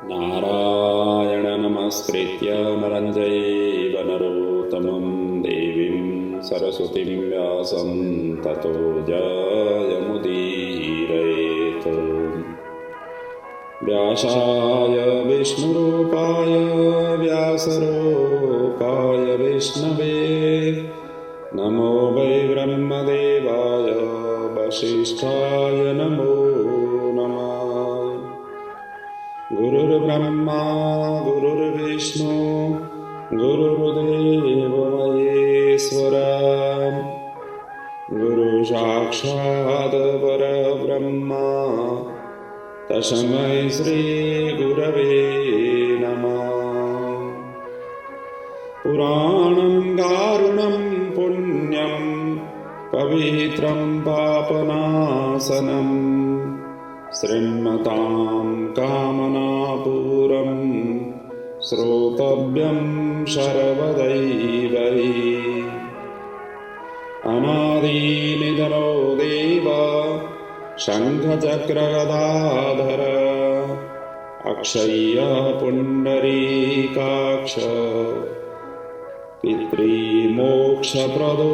नारायण नमस्कृत्य नरं चैव नरोत्तमं देवीं सरस्वतीं व्यासं ततो जयमुदीरयेत्। व्यासाय विष्णुरूपाय व्यासरूपाय विष्णवे नमो वै ब्रह्मदेवाय वसिष्ठाय नमो नमः। गुरुर्ब्रह्मा गुरुर्विष्णु गुरुर्देवो महेश्वरा गुरुसाक्षात् परब्रह्मा तस्मै श्रीगुरवे नमः। पुराणं दारुणं पुण्यं पवित्रं पापनाशनं श्रीमतां कामनापूरं श्रोतव्यं सर्वदैव हि। अनादिनिधनो देव शङ्खचक्रगदाधर अक्षय्य पुण्डरीकाक्ष पितृमोक्षप्रदो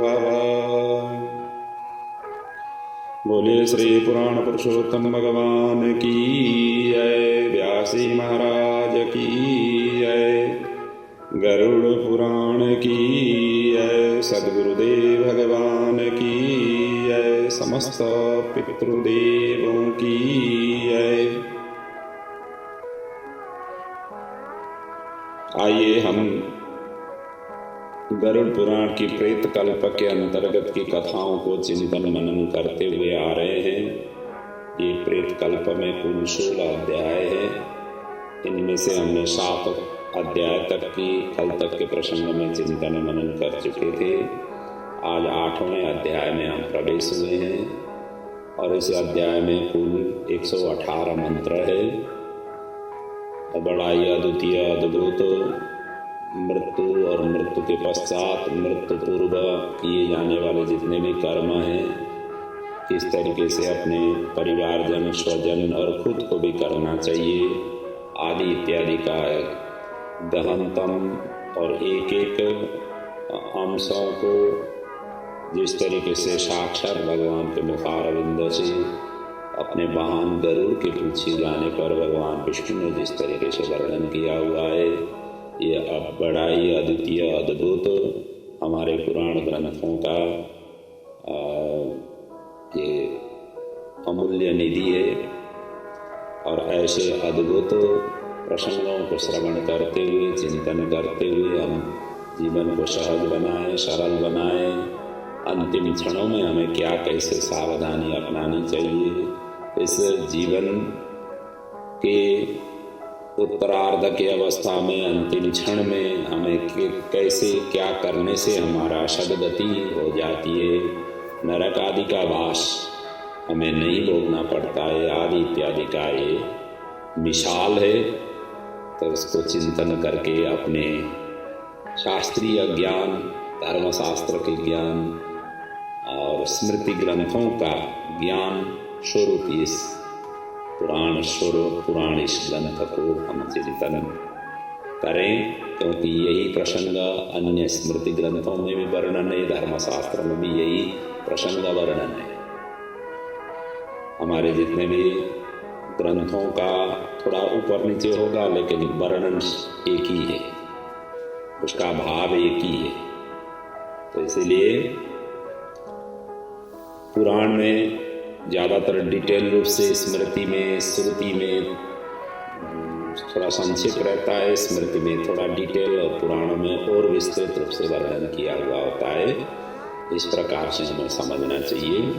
भव। बोले श्री पुराण पुरुषोत्तम भगवान की जय। व्यासी महाराज की जय। गरुड़ पुराण की जय। सद्गुरुदेव भगवान की जय। समस्त पितृदेवों की जय। आइए हम गरुड़ पुराण की प्रेत कल्प के अंतर्गत की कथाओं को चिंतन मनन करते हुए आ रहे हैं। ये प्रेत कल्प में कुल 16 अध्याय हैं। इनमें से हमने 7 अध्याय तक की कल तक के प्रसंग में चिंतन मनन कर चुके थे। आज 8वें अध्याय में हम प्रवेश हुए हैं और इस अध्याय में कुल 118 मंत्र है। बड़ा ही अद्वितीय अद्भुत मृत्यु और मृत्यु के पश्चात मृत्यु पूर्व किए जाने वाले जितने भी कर्म हैं, किस तरीके से अपने परिवारजन स्वजन और खुद को भी करना चाहिए आदि इत्यादि का गहनतम और एक एक अंशों को जिस तरीके से साक्षात भगवान के मुखारविंद से अपने वाहन गरुड़ के पूछे जाने पर भगवान विष्णु ने जिस तरीके से वर्णन किया हुआ है, ये अब बड़ा ही अद्वितीय अद्भुत हमारे पुराण ग्रंथों का ये अमूल्य निधि है। और ऐसे अद्भुत प्रसंगों को श्रवण करते हुए चिंतन करते हुए हम जीवन को सहज बनाएं, सरल बनाएं। अंतिम क्षणों में हमें क्या कैसे सावधानी अपनानी चाहिए, इस जीवन के उत्तरार्ध की अवस्था में अंतिम क्षण में हमें कैसे क्या करने से हमारा सद्गति हो जाती है, नरक आदि का वास हमें नहीं भोगना पड़ता है आदि इत्यादि का ये मिसाल है। तो उसको चिंतन करके अपने शास्त्रीय ज्ञान, धर्मशास्त्र के ज्ञान और स्मृति ग्रंथों का ज्ञान स्वरूप इस पुराण स्वरूप पुराण इस ग्रंथ को हम चिंतन करें, क्योंकि यही प्रसंग अन्य स्मृति ग्रंथों में भी वर्णन है, धर्मशास्त्र में भी यही प्रसंग वर्णन है। हमारे जितने भी ग्रंथों का थोड़ा ऊपर नीचे होगा लेकिन वर्णन एक ही है, उसका भाव एक ही है। तो इसीलिए पुराण में ज़्यादातर डिटेल रूप से स्मृति में श्रुति में थोड़ा संक्षेप रहता है, स्मृति में थोड़ा डिटेल और पुराणों में और विस्तृत रूप से वर्णन किया हुआ होता है। इस प्रकार से हमें समझना चाहिए।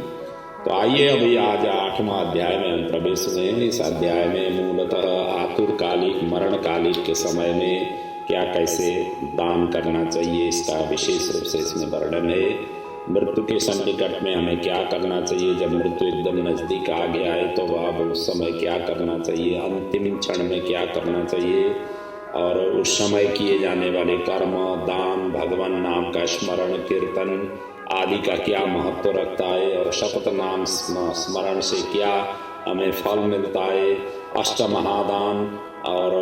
तो आइए अभी आज 8वां अध्याय में हम प्रवेश हुए हैं। इस अध्याय में मूलतः आतुरकालिक मरणकालिक के समय में क्या कैसे दान करना चाहिए इसका विशेष रूप से इसमें वर्णन है। मृत्यु के सन्निकट में हमें क्या करना चाहिए, जब मृत्यु एकदम नज़दीक आ गया है तो अब उस समय क्या करना चाहिए, अंतिम क्षण में क्या करना चाहिए और उस समय किए जाने वाले कर्म, दान, भगवान नाम का स्मरण, कीर्तन आदि का क्या महत्व रखता है और शपथ नाम स्मरण से क्या हमें फल मिलता है अष्टमहादान और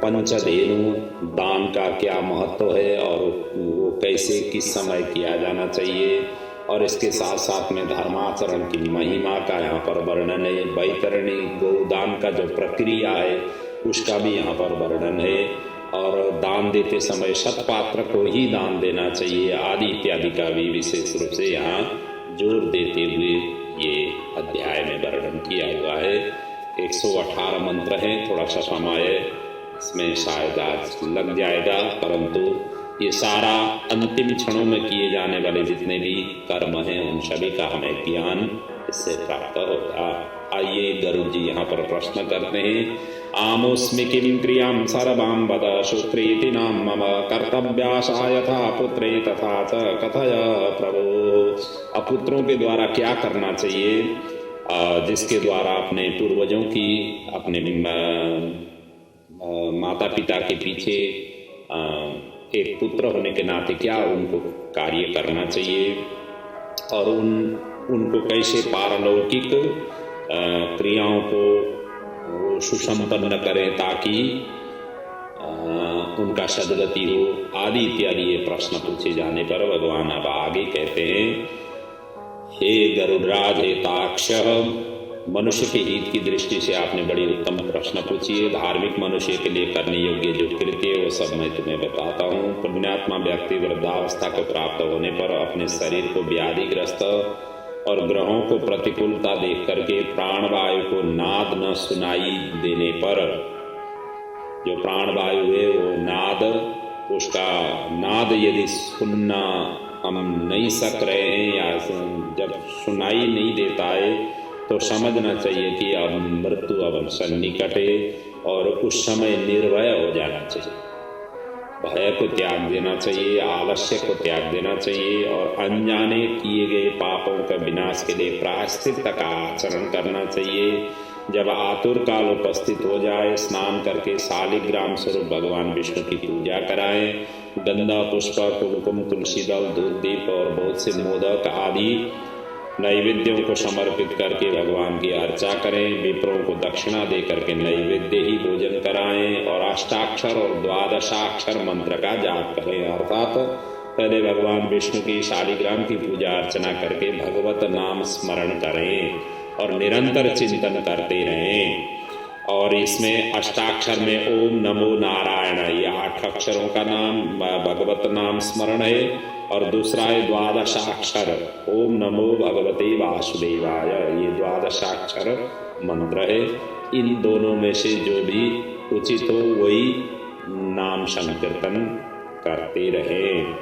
पंचधेनु दान का क्या महत्व है और वो कैसे किस समय किया जाना चाहिए, और इसके साथ साथ में धर्माचरण की महिमा का यहाँ पर वर्णन है। वैतरणी गोदान का जो प्रक्रिया है उसका भी यहाँ पर वर्णन है, और दान देते समय सत्पात्र को ही दान देना चाहिए आदि इत्यादि का भी विशेष रूप से यहाँ जोर देते हुए ये अध्याय में वर्णन किया हुआ है। 118 मंत्र हैं, थोड़ा सा समय इसमें शायद आज लग जाएगा, परंतु ये सारा अंतिम क्षणों में किए जाने वाले जितने भी कर्म हैं उन सभी का हमें ज्ञान इससे प्राप्त होगा। आइए गरुड़ जी यहाँ पर प्रश्न करते हैं। आमोस्मि किं क्रियां सर्वां वद शुक्रेति नाम मम कर्तव्याशा यथा पुत्रे तथा च कथय प्रभो। अपुत्रों के द्वारा क्या करना चाहिए, जिसके द्वारा अपने पूर्वजों की, अपने माता पिता के पीछे एक पुत्र होने के नाते क्या उनको कार्य करना चाहिए, और उनको कैसे पारलौकिक क्रियाओं को सुसंपन्न करें ताकि उनका सदगति हो आदि इत्यादि ये प्रश्न पूछे जाने पर भगवान अब आगे कहते हैं, हे गरुड़राज हे ताक्ष, मनुष्य के हित की दृष्टि से आपने बड़ी उत्तम प्रश्न पूछी है। धार्मिक मनुष्य के लिए करने योग्य जो कृत्य है वो सब मैं तुम्हें बताता हूँ। पुण्यात्मा व्यक्ति वृद्धावस्था को प्राप्त होने पर अपने शरीर को व्याधिग्रस्त और ग्रहों को प्रतिकूलता देख करके प्राणवायु को नाद न सुनाई देने पर, जो प्राणवायु है वो नाद, उसका नाद यदि सुनना हम नहीं सक रहे हैं या जब सुनाई नहीं देता है तो समझना चाहिए कि अब मृत्यु अवश्य निकट है, और उस समय निर्भय हो जाना चाहिए। भय को त्याग देना चाहिए, आलस्य को त्याग देना चाहिए, और अनजाने किए गए पापों का विनाश के लिए प्रायश्चित का आचरण करना चाहिए। जब आतुर काल उपस्थित हो जाए, स्नान करके शालिग्राम स्वरूप भगवान विष्णु की पूजा कराएं। गंधा, पुष्प, कुमकुम, तुलसी दल, दूध, दीप और बहुत से मोदक आदि नैवेद्यों को समर्पित करके भगवान की अर्चा करें। विप्रों को दक्षिणा दे करके नैवेद्य ही भोजन कराएं, और अष्टाक्षर और द्वादशाक्षर मंत्र का जाप करें, अर्थात पहले भगवान विष्णु की शालिग्राम की पूजा अर्चना करके भगवत नाम स्मरण करें और निरंतर चिंतन करते रहें। और इसमें अष्टाक्षर में ओम नमो नारायण, ये 8 अक्षरों का नाम भगवत नाम स्मरण है, और दूसरा है द्वादशाक्षर ओम नमो भगवते वासुदेवाय, ये द्वादशाक्षर मंत्र है। इन दोनों में से जो भी उचित हो वही नाम संकीर्तन करते रहें,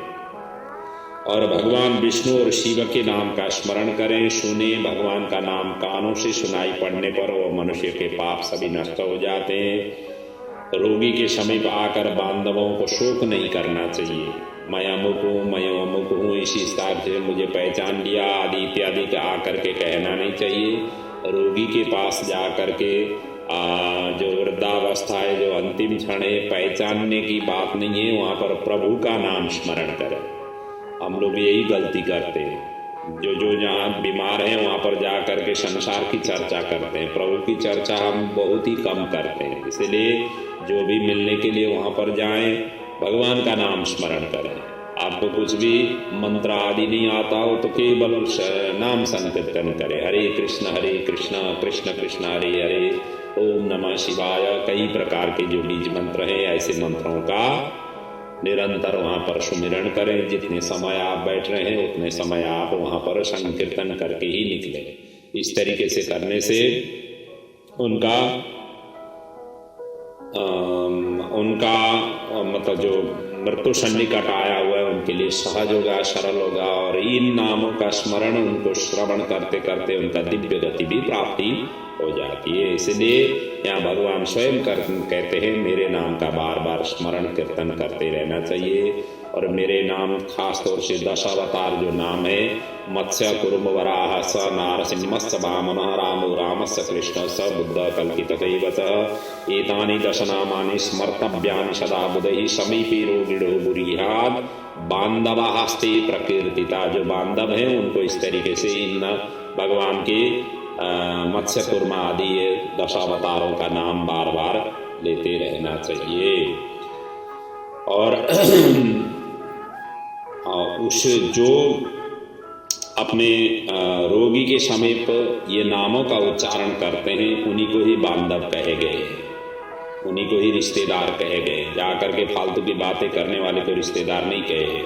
और भगवान विष्णु और शिव के नाम का स्मरण करें। सुने भगवान का नाम कानों से सुनाई पड़ने पर वो मनुष्य के पाप सभी नष्ट हो जाते हैं। रोगी के समीप आकर बांधवों को शोक नहीं करना चाहिए, मैं अमुक हूँ, मैं अमुक हूँ, इसी हिसाब से मुझे पहचान लिया आदि इत्यादि का आकर के कहना नहीं चाहिए। रोगी के पास जा कर के जो वृद्धावस्था है, जो अंतिम क्षण है, पहचानने की बात नहीं है, वहाँ पर प्रभु का नाम स्मरण करें। हम लोग यही गलती करते हैं, जो जहाँ बीमार हैं वहाँ पर जा कर के संसार की चर्चा करते हैं, प्रभु की चर्चा हम बहुत ही कम करते हैं। इसलिए जो भी मिलने के लिए वहाँ पर जाएं, भगवान का नाम स्मरण करें। आपको कुछ भी मंत्र आदि नहीं आता हो तो केवल नाम संकीर्तन करें, हरे कृष्ण कृष्ण कृष्ण हरे हरे, ओम नमः शिवाय, कई प्रकार के जो बीज मंत्र हैं ऐसे मंत्रों का निरंतर वहाँ पर सुमिरन करें। जितने समय आप बैठ रहे हैं उतने समय आप वहाँ पर संकीर्तन करके ही निकलें। इस तरीके से करने से उनका मतलब जो मृत्यु सन्निकट आया हुआ है उनके लिए सहज होगा, सरल होगा, और इन नामों का स्मरण उनको श्रवण करते करते उनका दिव्य गति भी प्राप्ति हो जाती है। इसलिए यहाँ भगवान स्वयं कहते हैं मेरे नाम का बार बार स्मरण कीर्तन करते रहना चाहिए। और मेरे नाम खास तौर से 10 अवतार जो नाम है, मत्स्य कुर्म वराह स नारसिंहस्य वामनः रामो रामस्य कृष्णस्य बुद्ध कल्कितकैवच, एतानि 10 नामानि स्मर्तव्यानि सदा बुधैः समीपे रोगिणो बुरीहात् बांधवास्ते प्रकीर्तिता। जो बांधव हैं उनको इस तरीके से इन भगवान के मत्स्य कुर्मा आदि ये 10 अवतारों का नाम बार बार लेते रहना चाहिए। और उस जो अपने रोगी के समीप ये नामों का उच्चारण करते हैं उन्हीं को ही बांधव कहे गए, उन्हीं को ही रिश्तेदार कहे गए। जाकर के फालतू की बातें करने वाले को रिश्तेदार नहीं कहे।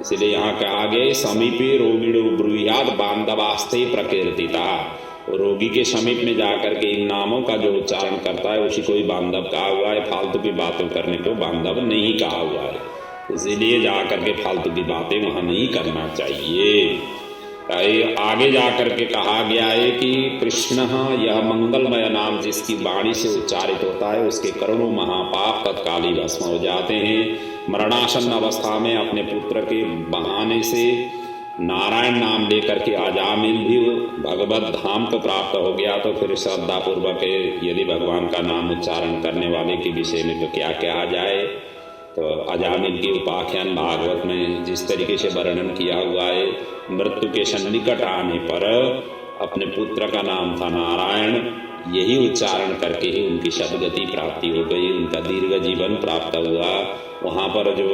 इसलिए यहाँ कहा गया समीपे रोगिणो ब्रूयाद बांधवास्ते प्रकीर्तिता। रोगी के समीप में जाकर के इन नामों का जो उच्चारण करता है उसी को ही बांधव कहा हुआ है, फालतू की बातें करने को बांधव नहीं कहा हुआ है। इसीलिए जाकर के फालतू की बातें वहाँ नहीं करना चाहिए। आगे जाकर के कहा गया है कि कृष्ण यह मंगलमय नाम जिसकी वाणी से उच्चारित होता है उसके करोड़ों महापाप तत्काल ही भस्म हो जाते हैं। मरणासन अवस्था में अपने पुत्र के बहाने से नारायण नाम लेकर के अजामिल भी भगवत धाम को प्राप्त हो गया तो फिर श्रद्धा पूर्वक यदि भगवान का नाम उच्चारण करने वाले के विषय में तो क्या कहा जाए। तो अजामिल की उपाख्यान भागवत में जिस तरीके से वर्णन किया हुआ है, मृत्यु के सन्निकट आने पर अपने पुत्र का नाम था नारायण, यही उच्चारण करके ही उनकी सद्गति प्राप्ति हो गई, उनका दीर्घ जीवन प्राप्त हुआ। वहाँ पर जो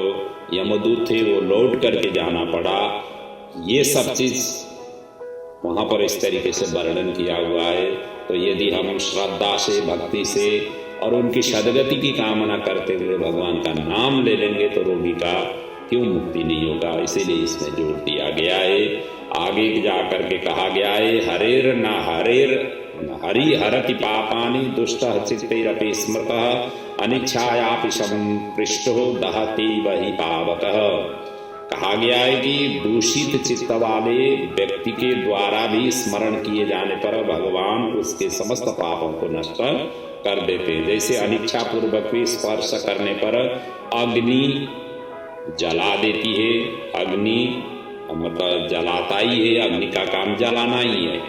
यमदूत थे वो लौट करके जाना पड़ा। ये सब चीज वहाँ पर इस तरीके से वर्णन किया हुआ है। तो यदि हम श्रद्धा से, भक्ति से और उनकी सद्गति की कामना करते हुए भगवान का नाम ले लेंगे तो रोगी का क्यों मुक्ति नहीं होगा, इसीलिए इसमें जोर दिया गया है। आगे जाकर के कहा गया है हरेर न हरेर हरि हरति पापानि दुष्ट चित्तैरपि स्मृतः अनिच्छायापि संपृष्टो दहति वही पावकः। कहा गया है कि दूषित चित्त वाले व्यक्ति के द्वारा भी स्मरण किए जाने पर भगवान उसके समस्त पापों को नष्ट कर देते हैं। जैसे अनिच्छा पूर्वक भी स्पर्श करने पर अग्नि जला देती है, अग्नि मतलब जलाता ही है, अग्नि का काम जलाना ही है।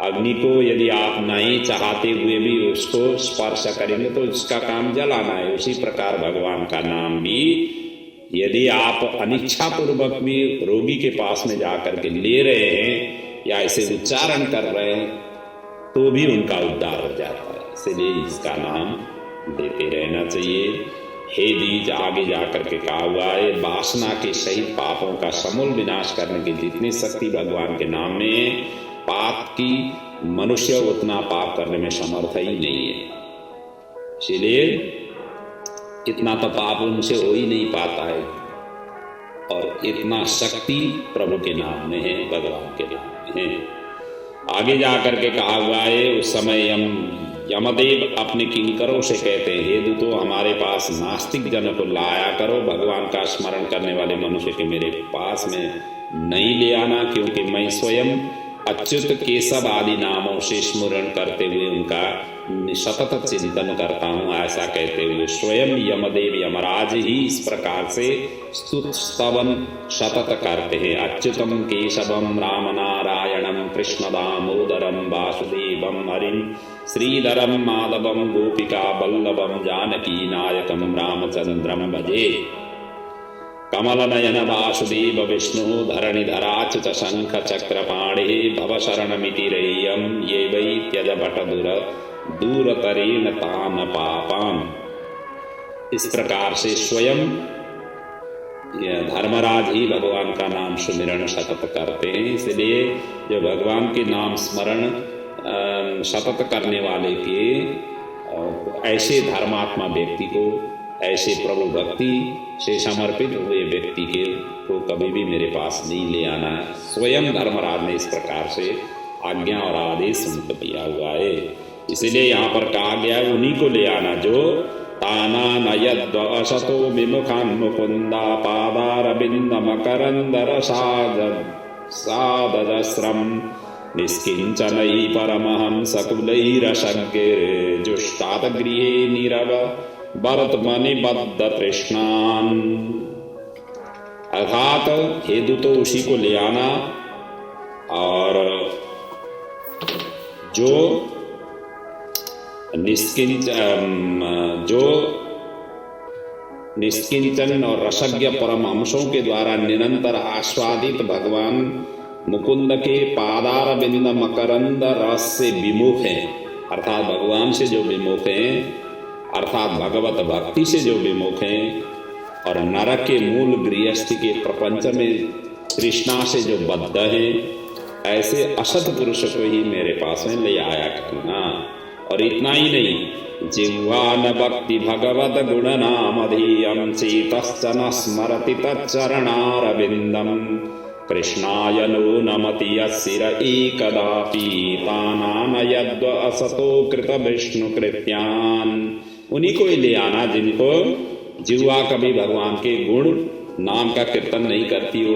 अग्नि को यदि आप नहीं चाहते हुए भी उसको स्पर्श करेंगे तो उसका काम जलाना है। उसी प्रकार भगवान का नाम भी यदि आप अनिच्छा पूर्वक भी रोगी के पास में जाकर के ले रहे हैं या ऐसे उच्चारण कर रहे हैं तो भी उनका उद्धार हो जाता है। इसलिए इसका नाम देते रहना चाहिए। हे द्विज, आगे जाकर के कहा हुआ है वासना के सहित पापों का समूल विनाश करने की जितनी शक्ति भगवान के नाम में, पाप की मनुष्य उतना पाप करने में समर्थ ही नहीं है। इसलिए इतना तो पाप उनसे हो ही नहीं पाता है और इतना शक्ति प्रभु के नाम में है, भगवान के नाम में है। आगे जाकर के कहा हुआ है उस समय यमदेव अपने किंकरों से कहते हैं हे दूतो हमारे पास नास्तिक जन को लाया करो, भगवान का स्मरण करने वाले मनुष्य के मेरे पास में नहीं ले आना, क्योंकि मैं स्वयं अच्युत केशव आदि नामों से स्मरण करते हुए उनका सतत चिंतन करता हूँ। ऐसा कहते हुए स्वयं यमदेव यमराज ही इस प्रकार से स्तुत स्तवन सतत करते हैं। अच्युतम केशवम राम नारायणम कृष्ण दामोदरम वासुदेवम हरिम श्रीधरम माधवम गोपिका वल्लभम जानकी नायकम रामचंद्रम भजे। कमल नयन वासुदेव विष्णु धरणिधराच्युत शंख चक्रपाणे भव शरणमितिरेयम ये वै त्यज भट दूरतरेण तान पापान। इस प्रकार से स्वयं धर्मराज ही भगवान का नाम सुमिरण सतत करते हैं। इसलिए जो भगवान के नाम स्मरण सतत करने वाले के ऐसे धर्मात्मा व्यक्ति को, ऐसे प्रभु भक्ति से समर्पित हुए व्यक्ति के को कभी भी मेरे पास नहीं ले आना। स्वयं धर्मराज ने इस प्रकार से आज्ञा और आदेश उनको दिया हुआ है। इसलिए यहाँ पर कहा गया है उन्हीं को ले आना जो ताना नयद्वशतो विमुखान मुकुंदा पादारविंद मकरंदर सादजस्रम निष्किंचनैः परमहंस कुलैरशङ्किर्जुष्टात् गृहे नीरव वर्तमनि बद्ध तृष्णान। अर्थात हे दूतो उसी को ले आना और जो निष्किंचन और रसज्ञ परमहंसों के द्वारा निरंतर आस्वादित भगवान मुकुंद के पादार बिंद मकरंद रस से विमुख हैं, अर्थात भगवान से जो विमुख हैं, अर्थात भगवत भक्ति से जो विमुख हैं, और नरक के मूल गृहस्थी के प्रपंच में तृष्णा से जो बद्ध हैं, ऐसे असत पुरुष को ही मेरे पास में ले आया करना। और इतना ही नहीं, जिह्वा न भक्ति भगवत गुण नाम धीयम चेतश्च न स्मरति तच्चरणारविंदम कृष्णाय नो नमति यस्सिर एकदापि तानानयद्व असतो कृत विष्णु कृत्यान। उन्हीं को ही ले आना जिनको जिह्वा कभी भगवान के गुण नाम का कीर्तन नहीं करती हो,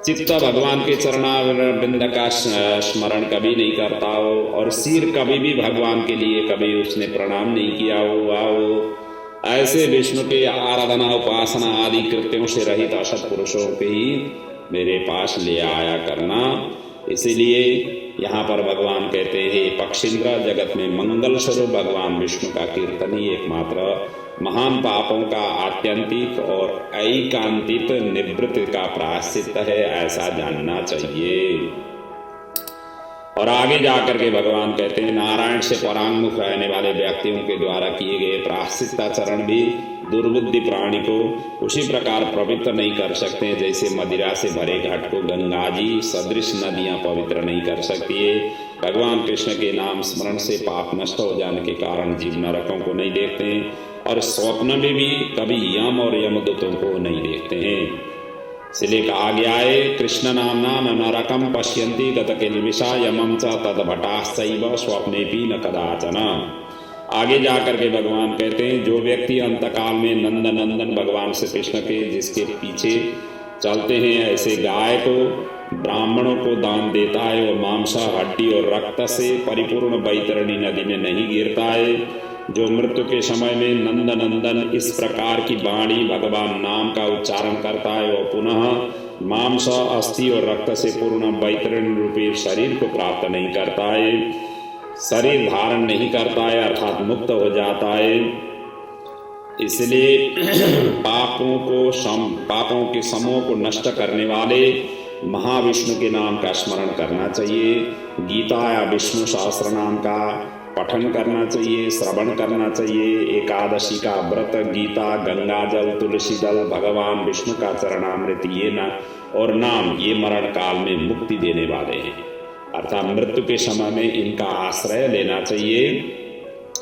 चित्त भगवान के चरणारविंद का स्मरण कभी नहीं करता हो, और सिर कभी भी भगवान के लिए कभी उसने प्रणाम नहीं किया हो, ऐसे विष्णु के आराधना उपासना आदि कृत्यों से रहित असत पुरुषों के ही मेरे पास ले आया करना। इसीलिए यहाँ पर भगवान कहते हैं, पक्षींद्र जगत में मंगल स्वरूप भगवान विष्णु का कीर्तन ही एकमात्र महान पापों का आत्यंतिक और ऐकांतिक निवृत्ति का प्रायश्चित है, ऐसा जानना चाहिए। और आगे जाकर के भगवान कहते हैं, नारायण से परांगमुख रहने वाले व्यक्तियों के द्वारा किए गए प्रायश्चित्ताचरण भी दुर्बुद्धि प्राणी को उसी प्रकार पवित्र नहीं कर सकते जैसे मदिरा से भरे घट को गंगा जी सदृश नदियां पवित्र नहीं कर सकती है। भगवान कृष्ण के नाम स्मरण से पाप नष्ट हो जाने के कारण जीव नरकों को नहीं देखते हैं, और स्वप्न में भी कभी यम और यमदूतों को नहीं देखते हैं। इसलिए कहा गया है, कृष्ण नामना न नरकम पश्यन्ति गत किल्बिषा यमं च तद्भटाश्चैव स्वप्नेपि न कदाचन। आगे जाकर के भगवान कहते हैं, जो व्यक्ति अंतकाल में नंद नंदन भगवान श्री कृष्ण के जिसके पीछे चलते हैं, ऐसे गाय को ब्राह्मणों को दान देता है, वो मांस हड्डी और रक्त से परिपूर्ण बैतरणी नदी में नहीं गिरता है, जो मृत्यु के समय में नंद नंदन इस प्रकार की वाणी भगवान नाम का उच्चारण करता है, वो पुनः मांस अस्थि और रक्त से पूर्ण बैतरणी रूपी शरीर को प्राप्त नहीं करता है, शरीर धारण नहीं करता है, अर्थात मुक्त हो जाता है। इसलिए पापों के समूह को नष्ट करने वाले महाविष्णु के नाम का स्मरण करना चाहिए, गीता या विष्णु सहस्त्र नाम का पठन करना चाहिए, श्रवण करना चाहिए, एकादशी का व्रत, गीता, गंगा जल, तुलसी दल, भगवान विष्णु का चरणामृत, ये ना और नाम, ये मरण काल में मुक्ति देने वाले हैं, अर्थात मृत्यु के समय में इनका आश्रय लेना चाहिए।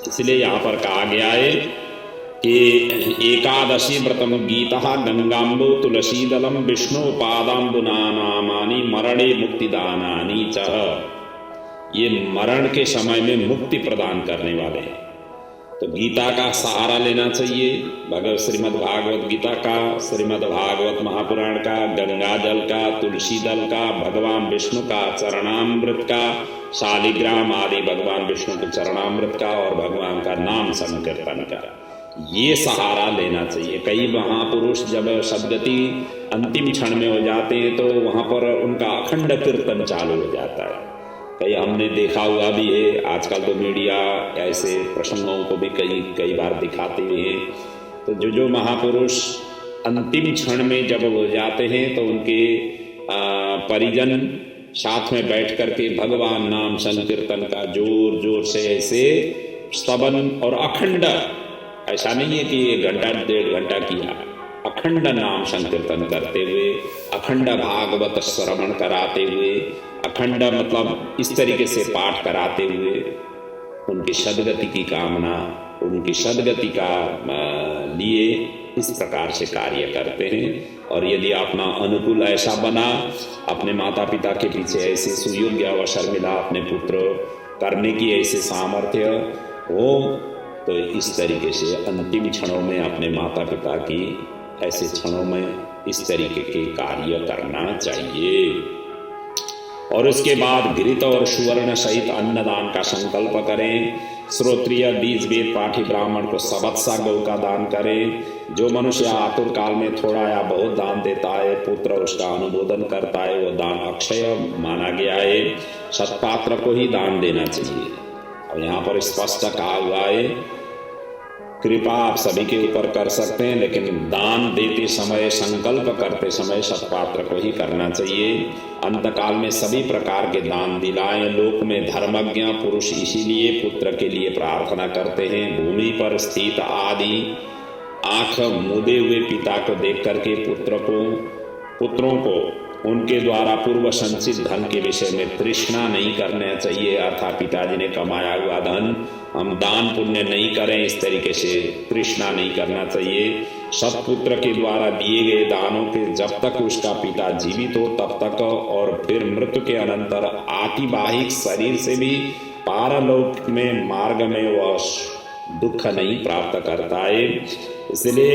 इसलिए यहाँ पर कहा गया है कि एकादशी व्रतम गीता गंगाम्बु तुलसी दलम विष्णु पादाम्बुना नामानि मरणे मुक्तिदानानि च। ये मरण के समय में मुक्ति प्रदान करने वाले हैं, तो गीता का सहारा लेना चाहिए, भगवत श्रीमद् भागवत गीता का, श्रीमद् भागवत महापुराण का, गंगा जल का, तुलसी दल का, भगवान विष्णु का चरणामृत का, शालिग्राम आदि भगवान विष्णु के चरणामृत का, और भगवान का नाम संकीर्तन का, ये सहारा लेना चाहिए। कई महापुरुष जब सदगति अंतिम क्षण में हो जाते हैं तो वहाँ पर उनका अखंड कीर्तन चालू हो जाता है। कई हमने देखा हुआ भी है, आजकल तो मीडिया ऐसे प्रसंगों को भी कई बार दिखाते हैं। तो जो महापुरुष अंतिम क्षण में जब हो जाते हैं तो उनके परिजन साथ में बैठ करके भगवान नाम संकीर्तन का जोर जोर से ऐसे स्तवन और अखंड, ऐसा नहीं है कि 1 घंटा 1.5 घंटा किया, अखंड नाम संकीर्तन करते हुए, अखंड भागवत श्रवण कराते हुए, अखंड मतलब इस तरीके से पाठ कराते हुए उनकी सदगति की कामना, उनकी सदगति का लिए इस प्रकार से कार्य करते हैं। और यदि अपना अनुकूल ऐसा बना, अपने माता पिता के पीछे ऐसे सुयोग्य अवसर मिला, अपने पुत्र करने की ऐसे सामर्थ्य हो, तो इस तरीके से अंतिम क्षणों में अपने माता पिता की ऐसे क्षणों में इस तरीके के कार्य करना चाहिए। और उसके बाद घृत और सुवर्ण सहित अन्नदान का संकल्प करें। श्रोत्रिय बीज वेद पाठी ब्राह्मण को सवत्सा गौ का दान करें। जो मनुष्य आतुर काल में थोड़ा या बहुत दान देता है, पुत्र उसका अनुमोदन करता है, वो दान अक्षय माना गया है। सत्पात्र को ही दान देना चाहिए। और यहाँ पर स्पष्ट कहा हुआ है कृपा आप सभी के ऊपर कर सकते हैं, लेकिन दान देते समय, संकल्प करते समय सत्पात्र को ही करना चाहिए। अंतकाल में सभी प्रकार के दान दिलाएं। लोक में धर्मज्ञ पुरुष इसीलिए पुत्र के लिए प्रार्थना करते हैं। भूमि पर स्थित आदि आंख मूंदे हुए पिता को देख करके पुत्रों को उनके द्वारा पूर्व संचित धन के विषय में तृष्णा नहीं करना चाहिए। अर्थात पिताजी ने कमाया हुआ धन हम दान पुण्य नहीं करें, इस तरीके से तृष्णा नहीं करना चाहिए। सत्पुत्र के द्वारा दिए गए दानों के जब तक उसका पिता जीवित हो तब तक, और फिर मृत्यु के अनंतर आतिवाहिक शरीर से भी पारलौकिक में मार्ग में वह दुख नहीं प्राप्त करता है। इसलिए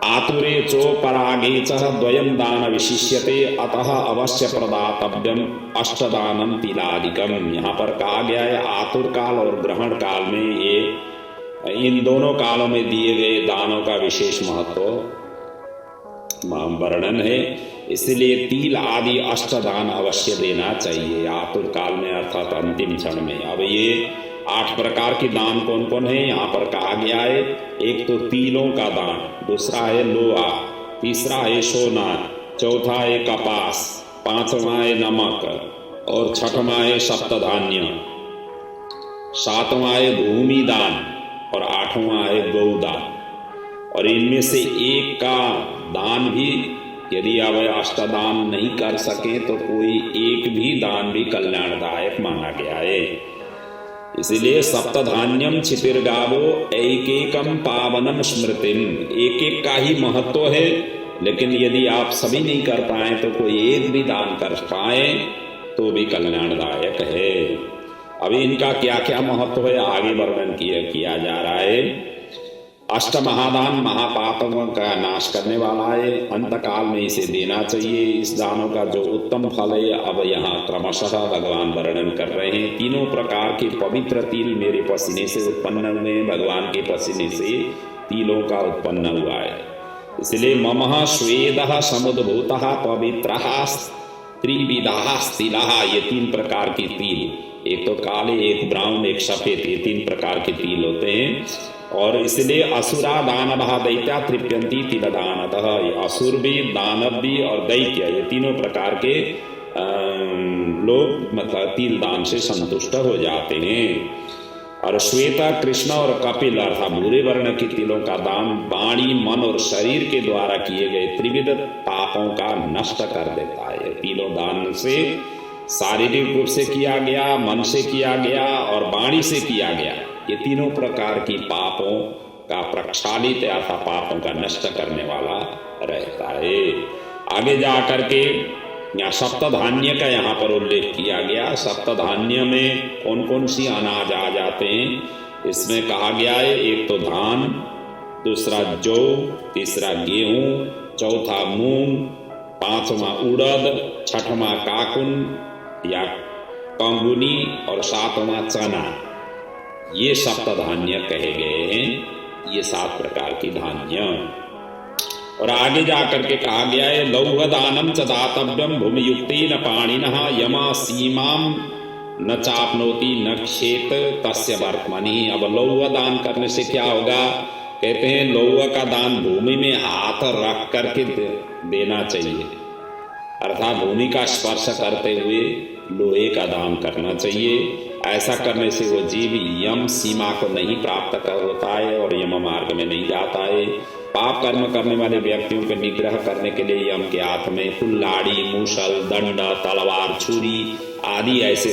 आतुरे चोपरागे च द्वयं दान विशिष्यते अतः अवश्य प्रदातव्यम अष्टदानम तिलादिकम। यहाँ पर कहा गया है आतुर काल और ग्रहण काल में ये इन दोनों कालों में दिए गए दानों का विशेष महत्व वर्णन है। इसलिए तिल आदि अष्टदान अवश्य देना चाहिए आतुर काल में, अर्थात अंतिम क्षण में। अब ये 8 प्रकार के दान कौन कौन है यहाँ पर कहा गया है। एक तो तिलों का दान, दूसरा है लोहा, तीसरा है सोना, चौथा है कपास, पांचवा है नमक, और छठवां है सप्तधान्य, सातवां है भूमि दान, और आठवां है गौदान। और इनमें से एक का दान भी यदि आप अष्टदान नहीं कर सके तो कोई एक भी दान भी कल्याणदायक माना गया है। इसलिए सप्तधान्यम क्षितिर्गावो एकैकम पावनम स्मृतिम, एक एक का ही महत्व है, लेकिन यदि आप सभी नहीं कर पाए तो कोई एक भी दान कर पाए तो भी कल्याणदायक है। अभी इनका क्या क्या महत्व है आगे वर्णन किया जा रहा है। अष्ट महादान महापापों का नाश करने वाला है, अंतकाल में इसे देना चाहिए। इस दानों का जो उत्तम फल है अब यहाँ क्रमशः भगवान वर्णन कर रहे हैं। तीनों प्रकार के पवित्र तिल मेरे पसीने से उत्पन्न हुए, भगवान के पसीने से तिलों का उत्पन्न हुआ है। इसलिए ममः स्वेदः समुद्भूतः पवित्रः त्रिविधः तिलः, ये 3 प्रकार के तिल, एक तो काले, एक ब्राउन, एक सफेद, ये 3 प्रकार के तिल होते हैं। और इसलिए असुरा दानवः दैत्या तृप्यन्ति तिलदानतः, ये असुर भी, दानव भी और दैत्य, ये तीनों प्रकार के लोग मतलब तिल दान से संतुष्ट हो जाते हैं। और श्वेता, कृष्ण और कपिल अर्थात भूरे वर्ण के तिलों का दान वाणी, मन और शरीर के द्वारा किए गए त्रिविध पापों का नष्ट कर देता है। तिलों दान से शारीरिक रूप से किया गया, मन से किया गया और वाणी से किया गया, ये तीनों प्रकार की पापों का प्रक्षालित अर्थात पापों का नष्ट करने वाला रहता है। आगे जा करके यहाँ सप्तधान्य का यहाँ पर उल्लेख किया गया। सप्तधान्य में कौन कौन सी अनाज आ जाते हैं इसमें कहा गया है। एक तो धान, दूसरा जौ, तीसरा गेहूं, चौथा मूंग, पांचवा उड़द, छठवां काकुन या कंगुनी और सातवां चना, ये सप्तधान्य कहे गए हैं। ये 7 प्रकार की धान्य। और आगे जाकर के कहा गया है लौह दानम च दातव्यम भूमियुक्तेन पाणिनः यमा सीमाम न चापनोति न क्षेत तस्य वर्त्मनि। अब लौह दान करने से क्या होगा, कहते हैं लौह का दान भूमि में हाथ रख करके देना चाहिए, अर्थात भूमि का स्पर्श करते हुए लोहे का दान करना चाहिए। ऐसा करने से वो जीव यम सीमा को नहीं प्राप्त कर होता है और यम मार्ग में नहीं जाता है। पाप कर्म करने वाले व्यक्तियों को निग्रह करने के लिए यम के हाथ में कुल्हाड़ी, मूसल, दंड, तलवार, छुरी आदि ऐसे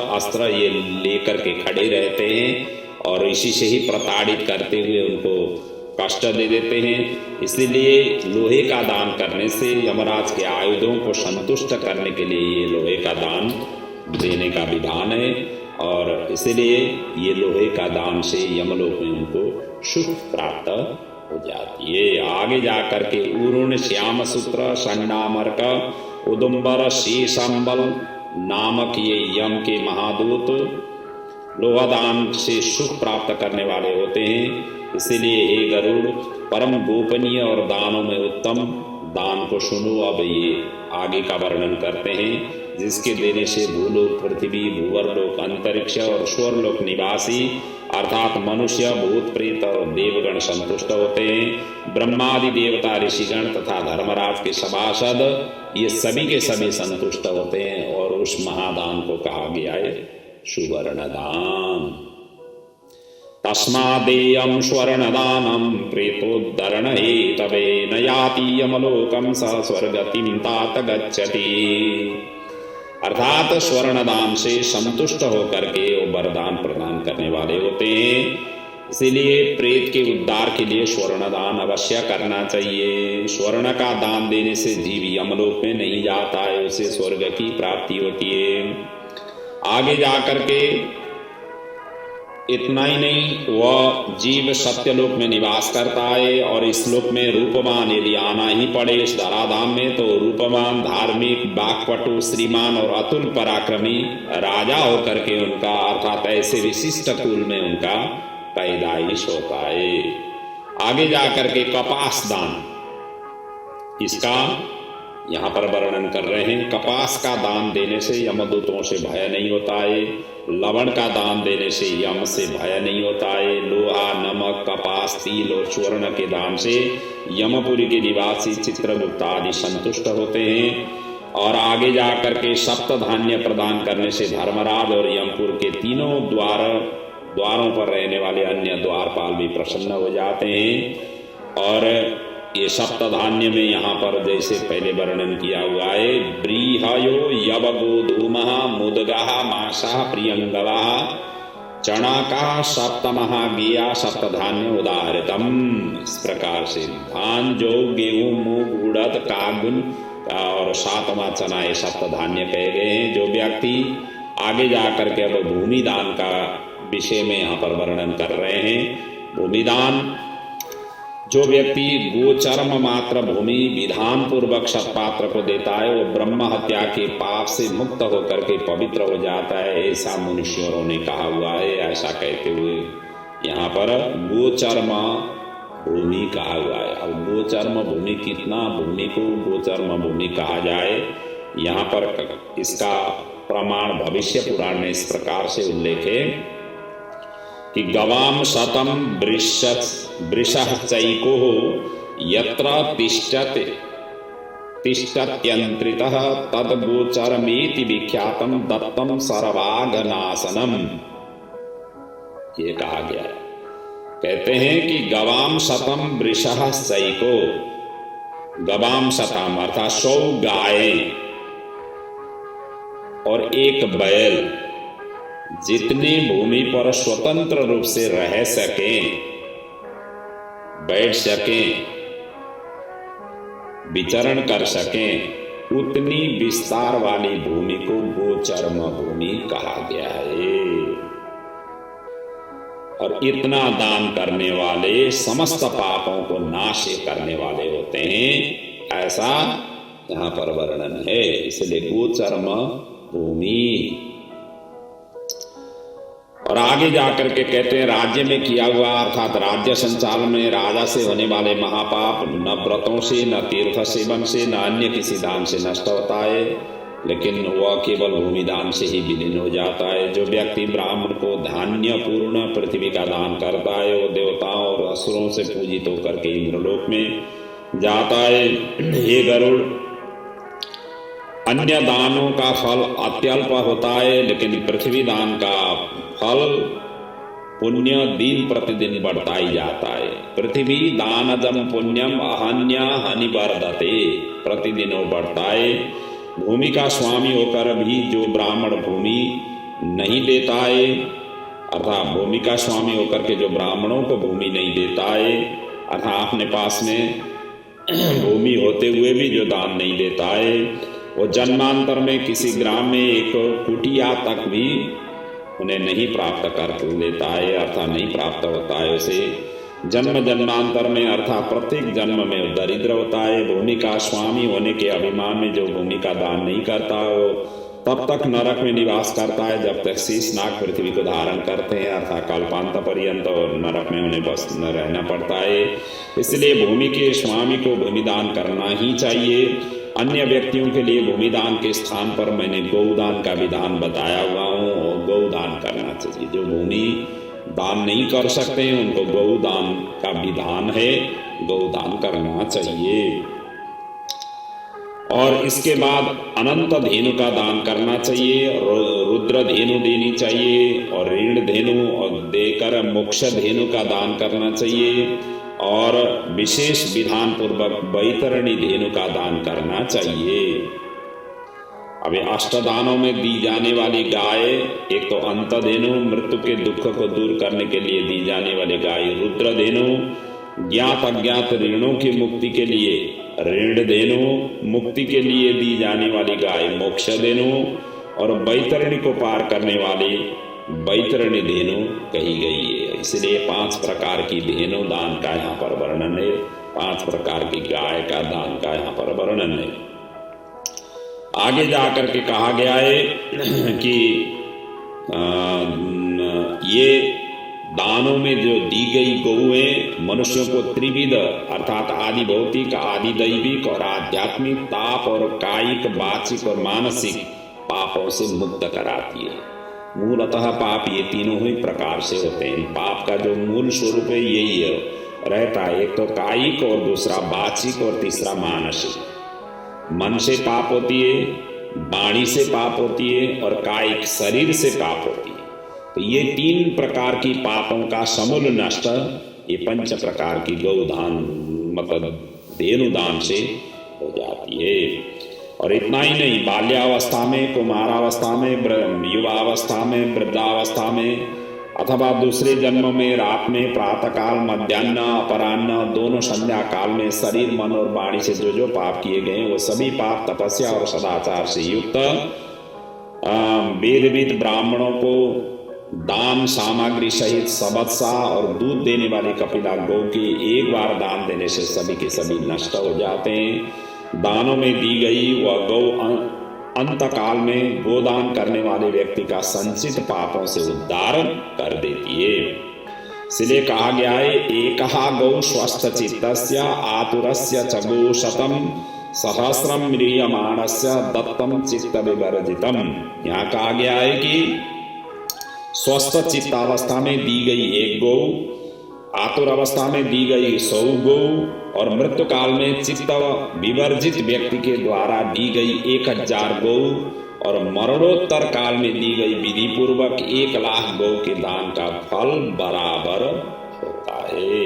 अस्त्र ये लेकर के खड़े रहते हैं और इसी से ही प्रताड़ित करते हुए उनको कष्ट दे देते हैं। इसीलिए लोहे का दान करने से यमराज के आयुधों को संतुष्ट करने के लिए ये लोहे का दान देने का विधान है। और इसलिए ये लोहे का दान से यमलोक में उनको सुख प्राप्त हो जाती है। आगे जाकर के उरुण, श्याम सूत्र, संडामर्क, उदुम्बर, शीशंबल नामक ये यम के महादूत लोहादान से सुख प्राप्त करने वाले होते हैं। इसीलिए हे गरुड़, परम गोपनीय और दानों में उत्तम दान को सुनो। अब ये आगे का वर्णन करते हैं, जिसके देने से भूलोक, पृथ्वी, भूवरलोक, अंतरिक्ष और स्वर्लोक निवासी अर्थात मनुष्य, भूत, प्रेत और देवगण संतुष्ट होते हैं। ब्रह्मादि देवता, ऋषिगण तथा धर्मराज के सभासद ये सभी के सभी संतुष्ट होते हैं और उस महादान को कहा गया है सुवर्ण दान। तस्मादेयं स्वर्णदानं प्रेतोद्धरण हेतवे न याति यमलोकं स स्वर्गतिं तात गच्छति। अर्थात स्वर्ण दान से संतुष्ट होकर के वो वरदान प्रदान करने वाले होते हैं। इसीलिए प्रेत के उद्धार के लिए स्वर्ण दान अवश्य करना चाहिए। स्वर्ण का दान देने से जीव यमलोक में नहीं जाता है, उसे स्वर्ग की प्राप्ति होती है। आगे जाकर के इतना ही नहीं, वह जीव सत्यलोक में निवास करता है और इस लोक में रूपवान यदि आना ही पड़े इस धराधाम में, तो रूपवान, धार्मिक, वाक्पटु, श्रीमान और अतुल पराक्रमी राजा होकर के उनका अर्थात ऐसे विशिष्ट कुल में उनका पैदाइश होता है। आगे जाकर के कपास दान, इसका यहाँ पर वर्णन कर रहे हैं। कपास का दान देने से यमदूतों से भय नहीं होता है। लवण का दान देने से यम से भय नहीं होता है। लोहा, नमक, कपास, तिल और स्वर्ण के दान से यमपुरी के निवासी चित्रगुप्त आदि संतुष्ट होते हैं। और आगे जाकर के सप्त धान्य प्रदान करने से धर्मराज और यमपुर के तीनों द्वारों पर रहने वाले अन्य द्वारपाल भी प्रसन्न हो जाते हैं। और ये सप्त धान्य में यहाँ पर जैसे पहले वर्णन किया हुआ है, ब्रीहयो यवगोधूमः मुदगः मासः प्रियंगवः चणाका सप्तमः गिया सप्तधान्य उदाहृतम। इस प्रकार से धान, जौ, गेहूं, मूंग, उड़द, कागुन और सातवां चना ये सप्तधान्य कहे गए हैं। जो व्यक्ति आगे जाकर के अब भूमिदान का विषय में यहाँ पर वर्णन कर रहे हैं। भूमिदान, जो व्यक्ति गोचर्म मात्र भूमि विधान पूर्वक सत्पात्र को देता है, वो ब्रह्म हत्या के पाप से मुक्त होकर के पवित्र हो जाता है, ऐसा मुनीश्वरों ने कहा हुआ है। ऐसा कहते हुए यहाँ पर गोचर्म भूमि कहा हुआ है। अब गोचर्म भूमि, कितना भूमि को गोचर्म भूमि कहा जाए, यहाँ पर इसका प्रमाण भविष्य पुराण में इस प्रकार से उल्लेख है कि गवाम शतम वृषः चैको यत्र तिष्ठत्यंत्रितः तद्गोचरमेति विख्यातम दत्तम सर्वाघनाशनम। ये कहा गया। कहते हैं कि गवाम शतम वृषः चैको, गवाम शतम अर्थात 100 गायें और एक बैल जितने भूमि पर स्वतंत्र रूप से रह सकें, बैठ सकें, विचरण कर सकें, उतनी विस्तार वाली भूमि को गोचर्म भूमि कहा गया है। और इतना दान करने वाले समस्त पापों को नाश करने वाले होते हैं, ऐसा यहाँ पर वर्णन है। इसलिए गोचर्म भूमि। और आगे जाकर के कहते हैं राज्य में किया हुआ अर्थात राज्य संचालन में राजा से होने वाले महापाप न व्रतों से, न तीर्थ सेवन से, न अन्य किसी दान से नष्ट होता है, लेकिन वह केवल भूमिदान से ही विलीन हो जाता है। जो व्यक्ति ब्राह्मण को धान्य पूर्ण पृथ्वी का दान करता है, वो देवताओं और असुरों से पूजित होकर के इंद्रलोक में जाता है। हे गरुड़, अन्य दानों का फल अत्यल्प होता है, लेकिन पृथ्वी दान का फल पुण्य दिन प्रतिदिन बढ़ता ही जाता है। पृथ्वी दानजम पुण्यम अहन्य हनि वर्धते, प्रतिदिन वो बढ़ता है। भूमि का स्वामी होकर भी जो ब्राह्मण भूमि नहीं देता है, अर्थात भूमि का स्वामी होकर के जो ब्राह्मणों को भूमि नहीं देता है, अर्थात अपने पास में भूमि होते हुए भी जो दान नहीं देता है, वो जन्मांतर में किसी ग्राम में एक कुटिया तक भी उन्हें नहीं प्राप्त कर लेता है, अर्थात नहीं प्राप्त होता है उसे। जन्म जन्मांतर में अर्थात प्रत्येक जन्म में वो दरिद्र होता है। भूमि का स्वामी होने के अभिमान में जो भूमि का दान नहीं करता, वो तब तक नरक में निवास करता है जब तक शेषनाग पृथ्वी को धारण करते हैं, अर्थात कल्पांत पर्यंत नरक में उन्हें बस न रहना पड़ता है। इसलिए भूमि के स्वामी को भूमिदान करना ही चाहिए। अन्य व्यक्तियों के लिए भूमिदान के स्थान पर मैंने गौदान का विधान बताया हुआ हूँ, और गौदान करना चाहिए। जो भूमि दान नहीं कर सकते उनको गौदान का विधान है, गौदान करना चाहिए। और इसके बाद अनंत धेनु का दान करना चाहिए, रुद्र धेनु देनी चाहिए, और ऋण धेनु और देकर मोक्ष धेनु का दान करना चाहिए, और विशेष विधान पूर्वक वैतरणी धेनु का दान करना चाहिए। अब अष्टदानों में दी जाने वाली गाय, एक तो अंत धेनु मृत्यु के दुख को दूर करने के लिए दी जाने वाली गाय रुद्र धेनु, ज्ञात अज्ञात ऋणों की मुक्ति के लिए ऋण धेनु, मुक्ति के लिए दी जाने वाली गाय मोक्ष धेनु, और वैतरणी को पार करने वाली वैतरणी धेनु कही गई है। इसलिए 5 प्रकार की धेनु दान का यहाँ पर वर्णन है, 5 प्रकार की गाय का दान का यहाँ पर वर्णन है। आगे जाकर के कहा गया है कि ये दानों में जो दी गई गौएं मनुष्यों को त्रिविध अर्थात आदि भौतिक, आदि दैविक और आध्यात्मिक ताप और कायिक, वाचिक और मानसिक पापों से मुक्त कराती है। मूलतः पाप ये तीनों ही प्रकार से होते हैं। पाप का जो मूल स्वरूप है यही है, रहता है, एक तो कायिक और दूसरा वाचिक और तीसरा मानसिक। मन से पाप होती है, वाणी से पाप होती है, और कायिक शरीर से पाप होती है। तो ये 3 प्रकार की पापों का समूल नष्ट ये 5 प्रकार की गौदान मतलब धेनुदान से हो जाती है। और इतना ही नहीं, बाल्यावस्था में, कुमारावस्था में, युवावस्था में, वृद्धावस्था में, अथवा दूसरे जन्म में, रात में, प्रातःकाल, मध्याह्न, अपराह्न, दोनों संध्या काल में शरीर, मन और वाणी से जो जो पाप किए गए वो सभी पाप तपस्या और सदाचार से युक्त वेदविद ब्राह्मणों को दान सामग्री सहित सबत्सा और दूध देने वाली कपिला गौ की एक बार दान देने से सभी के सभी नष्ट हो जाते हैं। दानों में दी गई वह गौ अंत काल में गोदान करने वाले व्यक्ति का संचित पापों से उद्धार कर देती है। इसलिए कहा गया है, एकहा गौ स्वस्थ चित्तस्य आतुरस्य च गोशतम सहस्रम म्रियमाणस्य दत्तम चित्त विवर्जितम। यहाँ कहा गया है कि स्वस्थ चित्तावस्था में दी गई एक गौ, आतुर अवस्था में दी गई 100 गौ, और मृत्यु काल में चित्त विवर्जित व्यक्ति के द्वारा दी गई 1000 गौ, और मरणोत्तर काल में दी गई विधि पूर्वक 1,00,000 गौ के दान का फल बराबर होता है।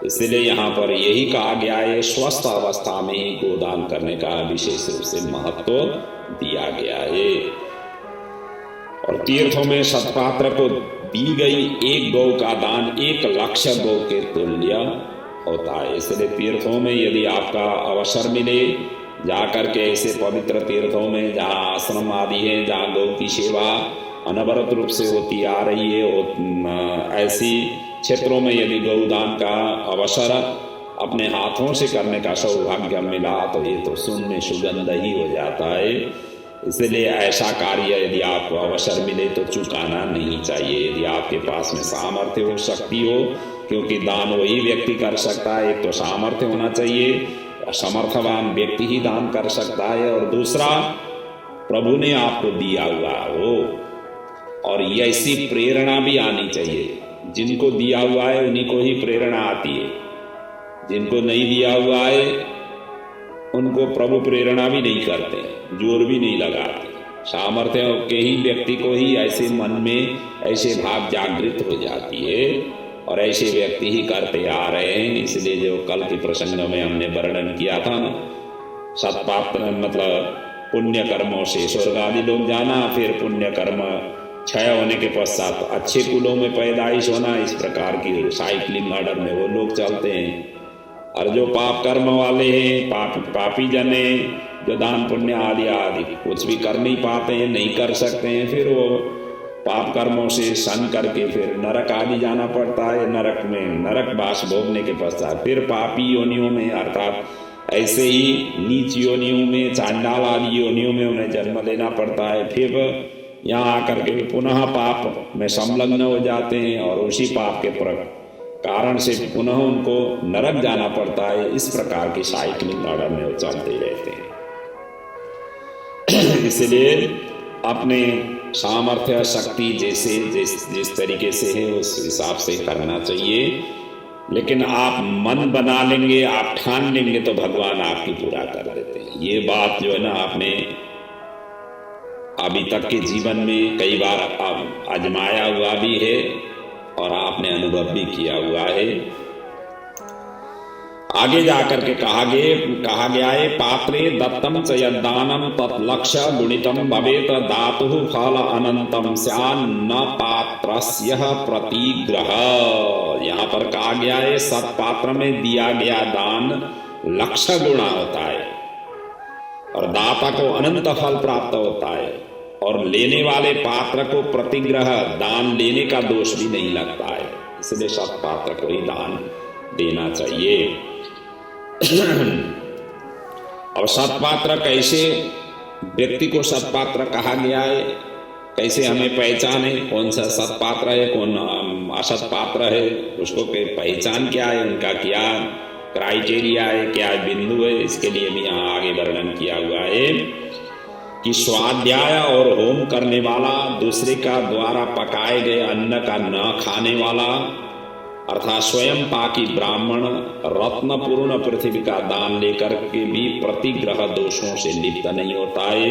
इसलिए यहाँ पर यही कहा गया है, स्वस्थ अवस्था में ही गोदान करने का विशेष रूप से महत्व दिया गया है। और तीर्थों में सत्पात्र को दी गई एक गौ का दान 1,00,000 गौ के तुल्य होता है। इसलिए तीर्थों में यदि आपका अवसर मिले, जाकर के ऐसे पवित्र तीर्थों में जहाँ आश्रम आदि है, जहाँ गौ की सेवा अनवरत रूप से होती आ रही है, ऐसी क्षेत्रों में यदि गौदान का अवसर अपने हाथों से करने का सौभाग्य मिला तो ये तो शून्य सुगंध ही हो जाता है। इसलिए ऐसा कार्य यदि आपको अवसर मिले तो चुकाना नहीं चाहिए। यदि आपके पास में सामर्थ्य हो, शक्ति हो, क्योंकि दान वही व्यक्ति कर सकता है। एक तो सामर्थ्य होना चाहिए, समर्थवान व्यक्ति ही दान कर सकता है, और दूसरा प्रभु ने आपको दिया हुआ हो, और ऐसी प्रेरणा भी आनी चाहिए। जिनको दिया हुआ है उन्हीं को ही प्रेरणा आती है, जिनको नहीं दिया हुआ है उनको प्रभु प्रेरणा भी नहीं करते, जोर भी नहीं लगाते। सामर्थ्य के ही व्यक्ति को ही ऐसे मन में ऐसे भाव जागृत हो जाती है, और ऐसे व्यक्ति ही करते आ रहे हैं। इसलिए जो कल के प्रसंग में हमने वर्णन किया था ना, सत्पात्र मतलब पुण्य कर्मों से स्वर्ग आदि लोग जाना, फिर पुण्य कर्म क्षय होने के पश्चात अच्छे कुलों में पैदाइश होना, इस प्रकार की साइक्लिंग ऑर्डर में वो लोग चलते हैं। और जो पाप कर्म वाले हैं, पापी जन हैं, जो दान पुण्य आदि आदि कुछ भी कर नहीं पाते हैं, नहीं कर सकते हैं, फिर वो पाप कर्मों से सन करके फिर नरक आदि जाना पड़ता है। नरक में नरक वास भोगने के पश्चात फिर पापी योनियों में, अर्थात ऐसे ही नीच योनियों में, चांडाल आदि योनियों में उन्हें जन्म लेना पड़ता है। फिर यहाँ आकर के पुनः पाप में संलग्न हो जाते हैं, और उसी पाप के कारण से पुनः उनको नरक जाना पड़ता है। इस प्रकार की साइक्लिंग ऑर्डर में वो चलते रहते हैं। इसलिए अपने सामर्थ्य शक्ति जैसे जिस तरीके से है उस हिसाब से करना चाहिए। लेकिन आप मन बना लेंगे, आप ठान लेंगे तो भगवान आपकी पूरा कर देते हैं। ये बात जो है ना, आपने अभी तक के जीवन में कई बार आजमाया हुआ भी है और आपने अनुभव भी किया हुआ है। आगे जाकर के कहा गया है, पात्रे दत्तम च यद्दानम तत्लक्ष्य गुणितम भवेत दातु फल अनंतम स्यान न पात्रस्य प्रतिग्रह। यहाँ पर कहा गया है, सत्पात्र में दिया गया दान लक्ष्य गुणा होता है और दाता को अनंत फल प्राप्त होता है, और लेने वाले पात्र को प्रतिग्रह दान लेने का दोष भी नहीं लगता है। इसलिए सत्पात्र को ही दान देना चाहिए। और सत्पात्र कैसे, व्यक्ति को सत्पात्र कहा गया है, कैसे हमें पहचाने कौन सा सत्पात्र है कौन असत्पात्र है, उसको पहचान क्या है, उनका क्या क्राइटेरिया है, क्या बिंदु है, इसके लिए भी यहाँ आगे वर्णन किया हुआ है कि स्वाध्याय और होम करने वाला, दूसरे का द्वारा पकाए गए अन्न का न खाने वाला, अर्थात स्वयं पाकी ब्राह्मण रत्नपूर्ण पृथ्वी का दान लेकर के भी प्रतिग्रह दोषों से लिप्त नहीं होता है,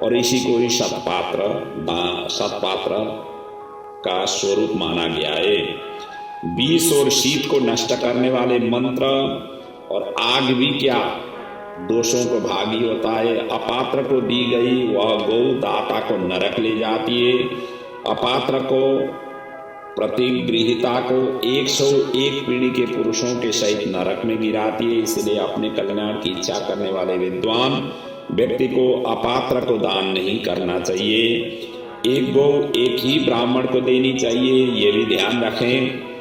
और इसी को ही सत्पात्र का स्वरूप माना गया है। विष और शीत को नष्ट करने वाले मंत्र और आग भी क्या दोषों को भागी होता है। अपात्र को दी गई वह गौ दाता को नरक ले जाती है। अपात्र को प्रतिगृहिता को 101 पीढ़ी के पुरुषों के सहित नरक में गिराती है। इसलिए अपने कल्याण की इच्छा करने वाले विद्वान व्यक्ति को अपात्र को दान नहीं करना चाहिए। एक गौ एक ही ब्राह्मण को देनी चाहिए, ये भी ध्यान रखें।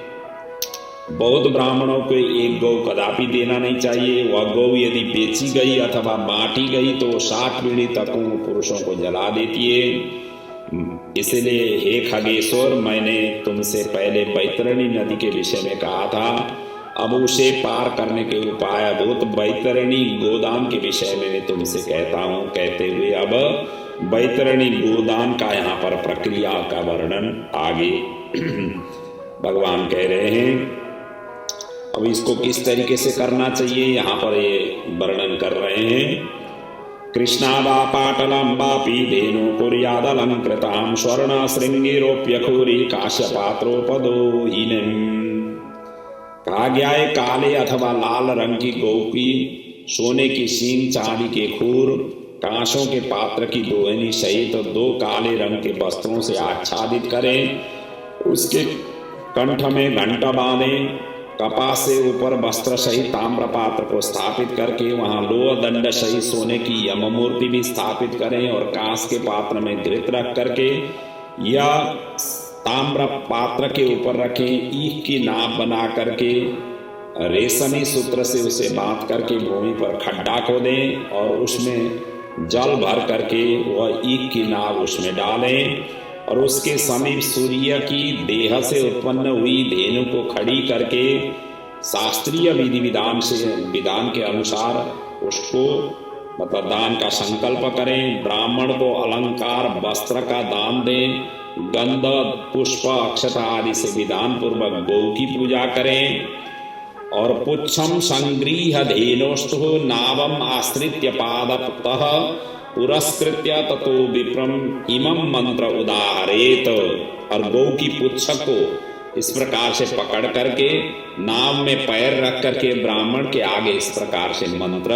बौद्ध ब्राह्मणों को एक गौ कदापि देना नहीं चाहिए। वह गौ यदि बेची गई अथवा बांटी गई तो 60 पीढ़ी तक पुरुषों को जला देती है। इसलिए हे खगेश्वर, मैंने तुमसे पहले बैतरणी नदी के विषय में कहा था, अब उसे पार करने के उपाय भूत बैतरणी गोदान के विषय में मैं तुमसे कहता हूँ। कहते हुए अब बैतरणी गोदान का यहाँ पर प्रक्रिया का वर्णन आगे भगवान कह रहे हैं। अब इसको किस तरीके से करना चाहिए यहाँ पर ये वर्णन कर रहे हैं। कृष्णादा पाटलम वापी धेनु कुर्यादलंकृतां स्वर्ण श्रृंगेरोप्यखुरी काश्यपात्रोपदोहिनीं। कहा गया है, काले अथवा लाल रंग की गौ की, सोने की सींग, चांदी के खूर, कांसों के पात्र की दोहनी सहित 2 काले रंग के वस्त्रों से आच्छादित करें। उसके कंठ में घंटा बांधें। कपास से ऊपर वस्त्र सहित ताम्र पात्र को स्थापित करके वहां लोह दंड सहित सोने की यम मूर्ति भी स्थापित करें, और कांस के पात्र में घृत रख करके या ताम्र पात्र के ऊपर रखें। ईख की नाव बना करके रेशमी सूत्र से उसे बांध करके भूमि पर खड्डा खोदें और उसमें जल भर करके वह ईख की नाव उसमें डालें, और उसके समीप सूर्य की देह से उत्पन्न हुई धेनु को खड़ी करके शास्त्रीय विधान के अनुसार उसको मतलब दान का संकल्प करें। ब्राह्मण को अलंकार वस्त्र का दान दें। गंध पुष्प अक्षता आदि से विधान पूर्वक गौ की पूजा करें, और पुच्छम संगृह्य धेनोस्तु नावम आश्रित्य पादतः पुरस्कृत्य ततो विप्रम इमं मंत्र उदाहरेत। और गौ की पुच्छ को इस प्रकार से पकड़ करके नाव में पैर रख करके ब्राह्मण के आगे इस प्रकार से मंत्र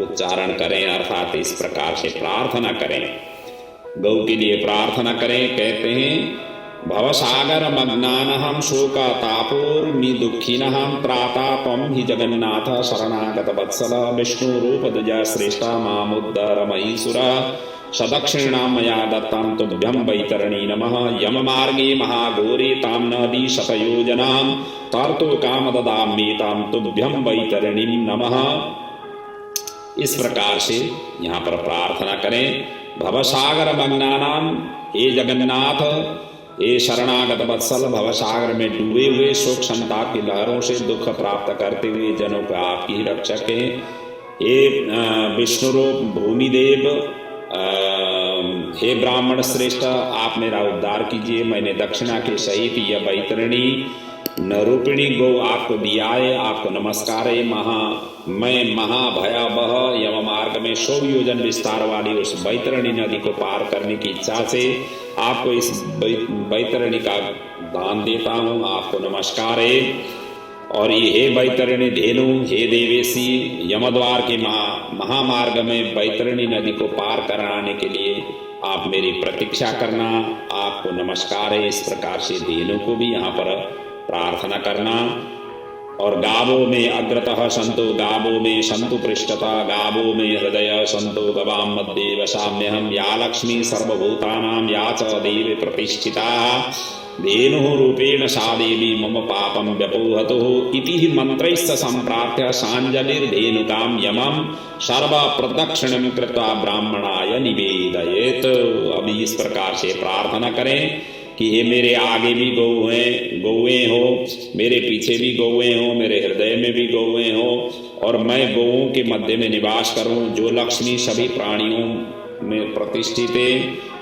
उच्चारण करें, अर्थात इस प्रकार से प्रार्थना करें, गौ के लिए प्रार्थना करें। कहते हैं, भवसागर मग्नानहं शोक तापोर्मि दुःखिनहं त्राता त्वं हि जगन्नाथ शरणागत वत्सल विष्णु रूप द्विज श्रेष्ठा मामुद्धर महीसुरा सदक्षिणां मया दत्तां तुभ्यं वैतरणी नमः। यम मार्गे महाघोरे तां नदी शतयोजनां तार्तो काम ददाम्येतां तुभ्यं वैतरणीं नमः। इस प्रकार से यहाँ पर प्रार्थना करें। भवसागर मग्नानां, हे जगन्नाथ, ये शरणागत वत्सल, भवसागर में डूबे हुए शोक संताप की लहरों से दुख प्राप्त करते हुए जनों का आपकी रक्षक हैं। ये विष्णु रूप भूमिदेव हे ब्राह्मण श्रेष्ठ, आप मेरा उद्धार कीजिए। मैंने दक्षिणा के सहित यह बैतरणी नरूपिणी गौ आपको दिया है, आपको नमस्कार है। मैं महाभयावह यम मार्ग में 100 योजन विस्तार वाली उस बैतरणी नदी को पार करने की इच्छा से आपको इस बैतरणी का दान देता हूँ, आपको नमस्कार है। और ये हे बैतरणी धेनु, हे देवेशी, यमद्वार के महामार्ग में बैतरणी नदी को पार कराने के लिए आप मेरी प्रतीक्षा करना, आपको नमस्कार है। इस प्रकार से धेनु को भी यहाँ पर प्रार्थना करना। और गावो में अग्रतः संतो, गावो में संतु पृष्ठतः, गावो में हृदय संतो, गवाम मध्ये वसाम्यहम, या लक्ष्मी सर्वभूतानां या च देवी प्रतिष्ठिता, धेनुः रूपेण सा देवी मम पापं व्यपोहतुः इति ही मंत्रैश्च संप्रार्थ्य सांजलिर्धेनुकां यमं सर्व प्रदक्षिणं कृत्वा ब्राह्मणाय निवेदयेत्। अभी इस प्रकार से प्रार्थना करें कि हे मेरे आगे भी गौएं हो, मेरे पीछे भी गौएं हो, मेरे हृदय में भी गौएं हो, और मैं गौओं के मध्य में निवास करूं। जो लक्ष्मी सभी प्राणियों में प्रतिष्ठित है,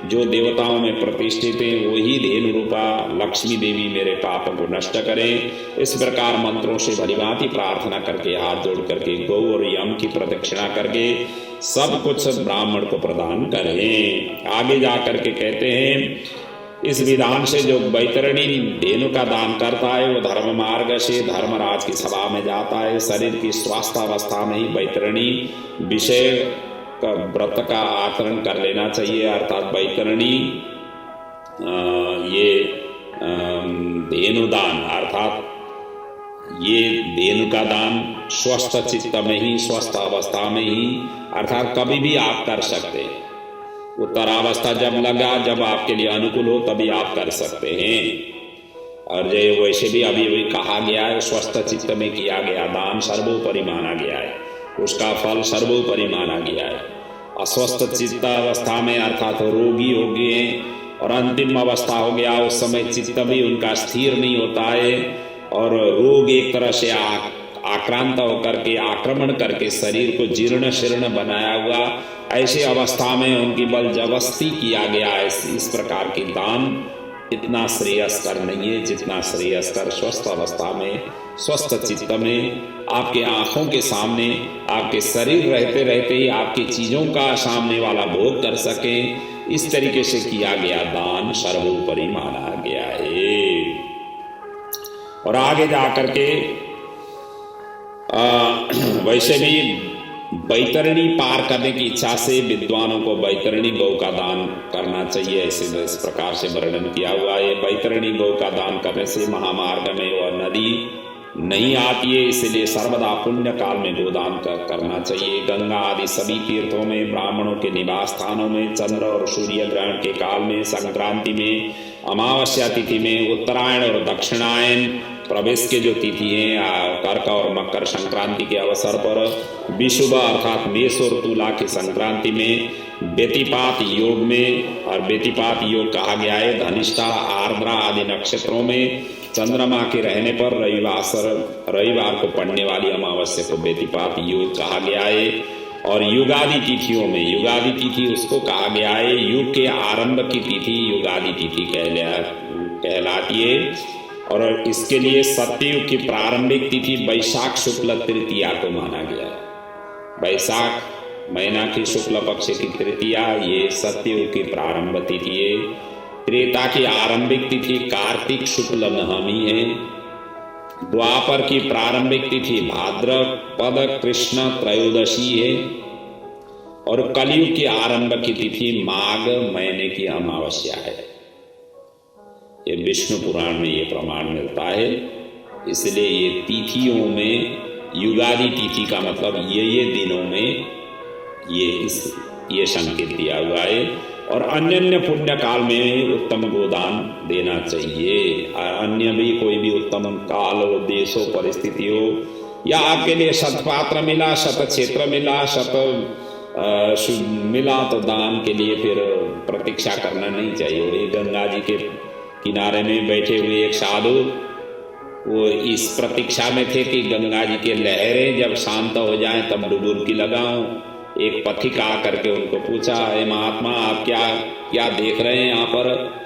जो देवताओं में प्रतिष्ठित है, वही धेनु रूपा लक्ष्मी देवी मेरे पापों को नष्ट करें। इस प्रकार मंत्रों से भलीभांति प्रार्थना करके, हाथ जोड़ करके, गौ और यम की प्रदक्षिणा करके सब कुछ ब्राह्मण को प्रदान करें। आगे जा करके कहते हैं, इस विधान से जो बैतरणी धेनु का दान करता है वो धर्म मार्ग से धर्मराज की सभा में जाता है। शरीर की स्वास्थ्यावस्था में ही बैतरणी विषय का व्रत का आचरण कर लेना चाहिए। अर्थात बैतरणी ये धेनु दान, अर्थात ये धेनु का दान स्वस्थ चित्त में ही, स्वस्थ अवस्था में ही, अर्थात कभी भी आप कर सकते हैं। उत्तरावस्था जब लगा, जब आपके लिए अनुकूल हो, तभी आप कर सकते हैं। और जो वैसे भी अभी कहा गया है, स्वस्थ चित्त में किया गया दान सर्वोपरि माना गया है, उसका फल सर्वोपरि माना गया है। अस्वस्थ चित्त अवस्था में अर्थात रोगी हो गए और अंतिम अवस्था हो गया, उस समय चित्त भी उनका स्थिर नहीं होता है और रोग एक तरह से आक्रांत होकर के, आक्रमण करके शरीर को जीर्ण शीर्ण बनाया हुआ, ऐसे अवस्था में उनकी बल जबरदस्ती किया गया है। इस प्रकार की दान इतना श्रेयस्कर नहीं है जितना श्रेयस्कर स्वस्थ अवस्था में, स्वस्थ चित्त में, आपके आंखों के सामने, आपके शरीर रहते रहते ही आपकी चीजों का सामने वाला भोग कर सके, इस तरीके से किया गया दान सर्वोपरि माना गया है। और आगे जाकर के वैसे भी बैतरणी पार करने की इच्छा से विद्वानों को बैतरणी गौ का दान करना चाहिए, ऐसे इस प्रकार से वर्णन किया हुआ है। बैतरणी गौ का दान करने से महामार्ग में वह नदी नहीं आती है, इसलिए सर्वदा पुण्य काल में गोदान करना चाहिए। गंगा आदि सभी तीर्थों में, ब्राह्मणों के निवास स्थानों में, चंद्र और सूर्य ग्रहण के काल में, संक्रांति में, अमावस्या तिथि में, उत्तरायण और दक्षिणायन प्रवेश के जो तिथि हैं, कर्क और मकर संक्रांति के अवसर पर, विषुव अर्थात मेष और तुला की संक्रांति में, व्यतिपात योग में, और व्यतिपात योग कहा गया है धनिष्ठा, आर्द्रा आदि नक्षत्रों में चंद्रमा के रहने पर रविवार को पड़ने वाली अमावस्या को व्यतिपात योग कहा गया है। और युगादि तिथियों में, युगादि तिथि उसको कहा गया है, युग के आरंभ की तिथि युगादि तिथि कहलाती है। और इसके लिए सत्ययुग की प्रारंभिक तिथि वैशाख शुक्ल तृतीया को माना गया है। वैशाख महीना की शुक्ल पक्ष की तृतीया ये सत्ययुग की प्रारंभ तिथि है। त्रेता की आरंभिक तिथि कार्तिक शुक्ल नवमी है। द्वापर की प्रारंभिक तिथि भाद्रपद कृष्ण त्रयोदशी है। और कलयुग की आरंभ की तिथि माघ महीने की अमावस्या है। ये विष्णु पुराण में ये प्रमाण मिलता है। इसलिए ये तिथियों में, युगादि तिथि का मतलब ये दिनों में ये संकेत दिया हुआ है। और अन्य पुण्य काल में उत्तम गोदान देना चाहिए। अन्य भी कोई भी उत्तम काल हो, देश हो, परिस्थिति हो, या आपके लिए शतपात्र मिला, शत क्षेत्र मिला, मिला तो दान के लिए फिर प्रतीक्षा करना नहीं चाहिए। ये गंगा जी के किनारे में बैठे हुए एक साधु, वो इस प्रतीक्षा में थे कि गंगा जी के लहरें जब शांत हो जाएं तब डुबकी लगाऊं। एक पथिक आकर के उनको पूछा, हे महात्मा आप क्या क्या देख रहे हैं यहाँ पर?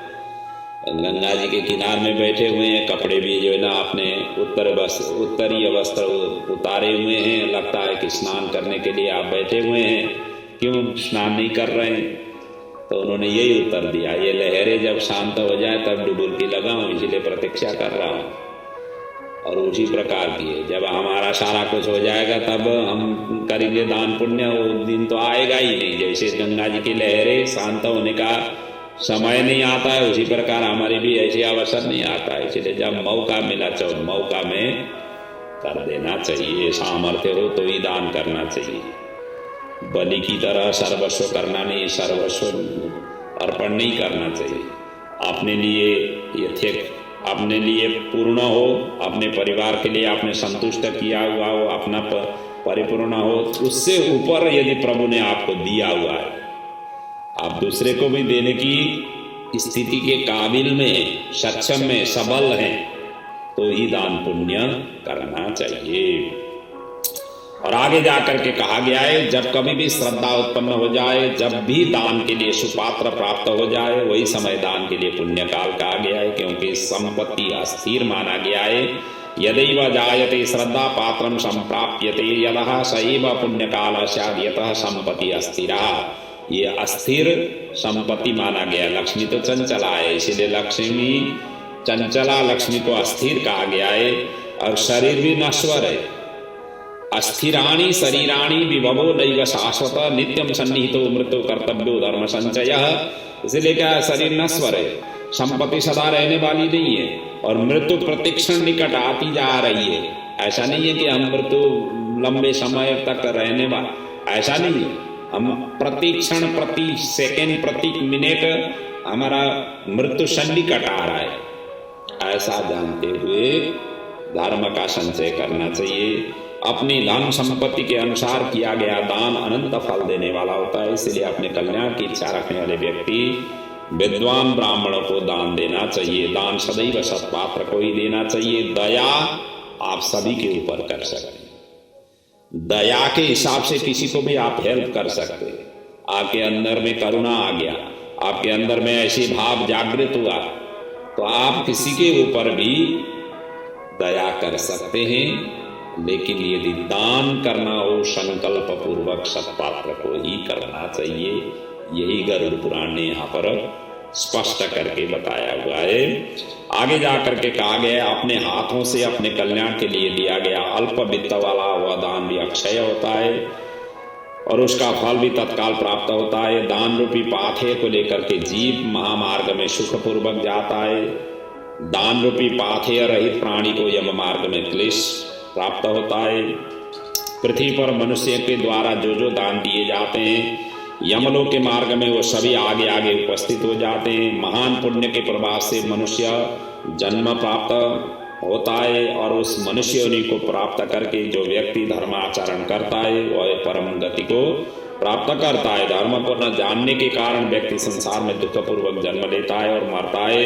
गंगा जी के किनारे में बैठे हुए हैं, कपड़े भी जो है ना आपने उत्तरीय वस्त्र उतारे हुए हैं, लगता है कि स्नान करने के लिए आप बैठे हुए हैं, क्यों स्नान नहीं कर रहे हैं? तो उन्होंने यही उत्तर दिया, ये लहरें जब शांत हो जाए तब डुबुल्की लगाऊं, इसलिए प्रतीक्षा कर रहा हूँ। और उसी प्रकार की है, जब हमारा सारा कुछ हो जाएगा तब हम करेंगे दान पुण्य, वो दिन तो आएगा ही नहीं। जैसे गंगा जी की लहरें शांत होने का समय नहीं आता है, उसी प्रकार हमारे भी ऐसे अवसर नहीं आता है। इसलिए जब मौका मिला मौका में कर देना चाहिए। सामर्थ्य हो तो ही दान करना चाहिए। बलि की तरह सर्वस्व करना नहीं, सर्वस्व अर्पण नहीं करना चाहिए। अपने लिए यथेक, अपने लिए पूर्ण हो, अपने परिवार के लिए आपने संतुष्ट किया हुआ हो, अपना परिपूर्ण हो, उससे ऊपर यदि प्रभु ने आपको दिया हुआ है, आप दूसरे को भी देने की स्थिति के काबिल में, सक्षम में, सबल हैं, तो ही दान पुण्य करना चाहिए। और आगे जाकर के कहा गया है, जब कभी भी श्रद्धा उत्पन्न हो जाए, जब भी दान के लिए सुपात्र प्राप्त हो जाए, वही समय दान के लिए पुण्य काल कहा गया है, क्योंकि संपत्ति अस्थिर माना गया है। यदैव जायते श्रद्धा पात्रम संप्राप्यते यदः सैव पुण्य काल स्यात् यतः संपत्ति अस्थिरा। ये अस्थिर संपत्ति माना गया। लक्ष्मी तो चंचला है, इसीलिए लक्ष्मी चंचला, लक्ष्मी को अस्थिर कहा गया है। और शरीर भी नश्वर है। अस्थिराणि शरीराणि विभवो नैव शाश्वत नित्यम सन्निहितो मृत्यु कर्तव्यो धर्म संचय। इसलिए क्या, शरीर नश्वर है, संपत्ति सदा रहने वाली नहीं है, और मृत्यु प्रतिक्षण निकट आती जा रही है। ऐसा नहीं है कि हम मृत्यु लंबे समय तक रहने वाला, ऐसा नहीं है। हम प्रति क्षण, प्रति सेकेंड, प्रति मिनट हमारा मृत्यु सन्निकट आ रहा है। ऐसा जानते हुए धर्म का संचय करना चाहिए। अपनी धन संपत्ति के अनुसार किया गया दान अनंत फल देने वाला होता है। इसलिए अपने कल्याण की इच्छा रखने वाले व्यक्ति विद्वान ब्राह्मणों को दान देना चाहिए। दान सदैव सत्पात्र को ही देना चाहिए। दया आप सभी के ऊपर कर सकते हैं। दया के हिसाब से किसी को भी आप हेल्प कर सकते हैं। आपके अंदर में करुणा आ गया, आपके अंदर में ऐसी भाव जागृत हुआ, तो आप किसी के ऊपर भी दया कर सकते हैं। लेकिन यदि दान करना हो, संकल्प पूर्वक सत्पात्र को ही करना चाहिए। यही गरुड़ पुराण ने यहाँ पर स्पष्ट करके बताया हुआ है। आगे जाकर के कहा गया, अपने हाथों से अपने कल्याण के लिए दिया गया अल्प वित्त वाला वह दान भी अक्षय होता है, और उसका फल भी तत्काल प्राप्त होता है। दान रूपी पाथे को लेकर के जीव महामार्ग में सुखपूर्वक जाता है। दान रूपी पाथे रहित प्राणी को यम मार्ग में क्लेश प्राप्त होता है। पृथ्वी पर मनुष्य के द्वारा जो जो दान दिए जाते हैं, यमलोक के मार्ग में वो सभी आगे आगे उपस्थित हो जाते हैं। महान पुण्य के प्रभाव से मनुष्य जन्म प्राप्त होता है, और उस मनुष्य योनि को प्राप्त करके जो व्यक्ति धर्माचरण करता है वह परम गति को प्राप्त करता है। धर्म को न जानने के कारण व्यक्ति संसार में दुखपूर्वक जन्म लेता है और मरता है।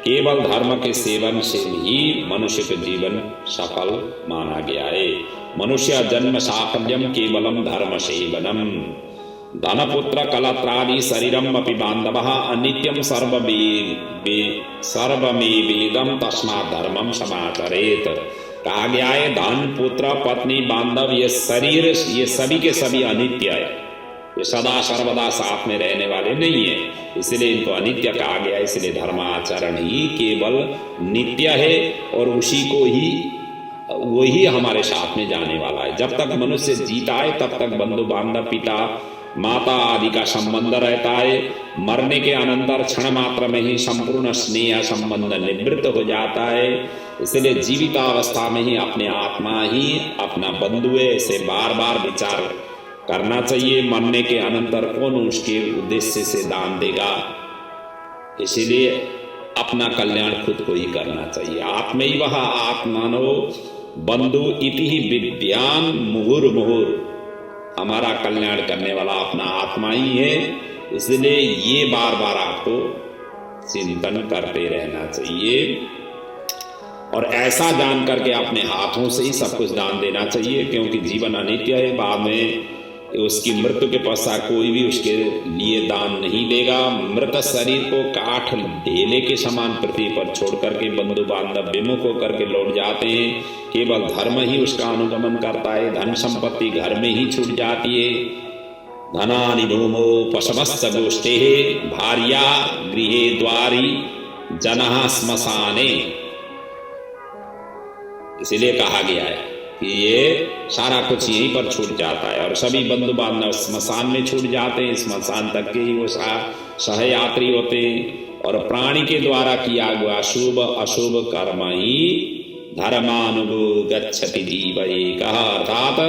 केवल धर्म के सेवन से ही मनुष्य का जीवन सफल माना गया है। मनुष्य जन्म साफल्यम केवलम धर्म सेवनम। धनपुत्र कलत्रादि शरीरम अपि बांधवः अनित्यम सर्वमेवेदं तस्मात् धर्मम समाचरेत। कहा गया है, धन, पुत्र, पत्नी, बांधव, ये शरीर, ये सभी के सभी अनित्य है। ये सदा सर्वदा साथ में रहने वाले नहीं है, इसलिए इनको अनित्य कहा गया। इसलिए धर्माचरण ही केवल नित्य है, और उसी को ही, वही हमारे साथ में जाने वाला है। जब तक मनुष्य जीता है तब तक बंधु बांधव, पिता माता आदि का संबंध रहता है। मरने के अनंतर क्षण मात्र में ही संपूर्ण स्नेह संबंध निवृत्त हो जाता है। इसलिए जीवितावस्था में ही अपने आत्मा ही अपना बंधु है, इसे बार बार विचार करना चाहिए। मरने के अनंतर कौन उसके उद्देश्य से दान देगा। इसीलिए अपना कल्याण खुद को ही करना चाहिए। आत्मैवः आत्मनो बंधु इति विद्यान मुहुर्मुहुर्। हमारा कल्याण करने वाला अपना आत्मा ही है। इसलिए ये बार बार आपको चिंतन करते रहना चाहिए, और ऐसा जान करके अपने हाथों से ही सब कुछ दान देना चाहिए, क्योंकि जीवन अनित्य है। बाद में उसकी मृत्यु के पश्चात कोई भी उसके लिए दान नहीं देगा। मृत शरीर को काठ ढेले के समान पृथ्वी पर छोड़ करके बंधु बांधव विमुख होकर के लौट जाते हैं। केवल धर्म ही उसका अनुगमन करता है। धन संपत्ति घर में ही छूट जाती है। धनानि भूमो पशवश्च गोष्ठे भार्या गृहे द्वारी जनः श्मशाने। इसीलिए कहा गया है कि ये सारा कुछ यहीं पर छूट जाता है और सभी बंधु बांधव श्मशान में छूट जाते हैं। श्मशान तक के ही वो सहयात्री होते हैं। और प्राणी के द्वारा किया हुआ शुभ अशुभ कर्म ही धर्मानुगो गच्छति जीव एकः। अर्थात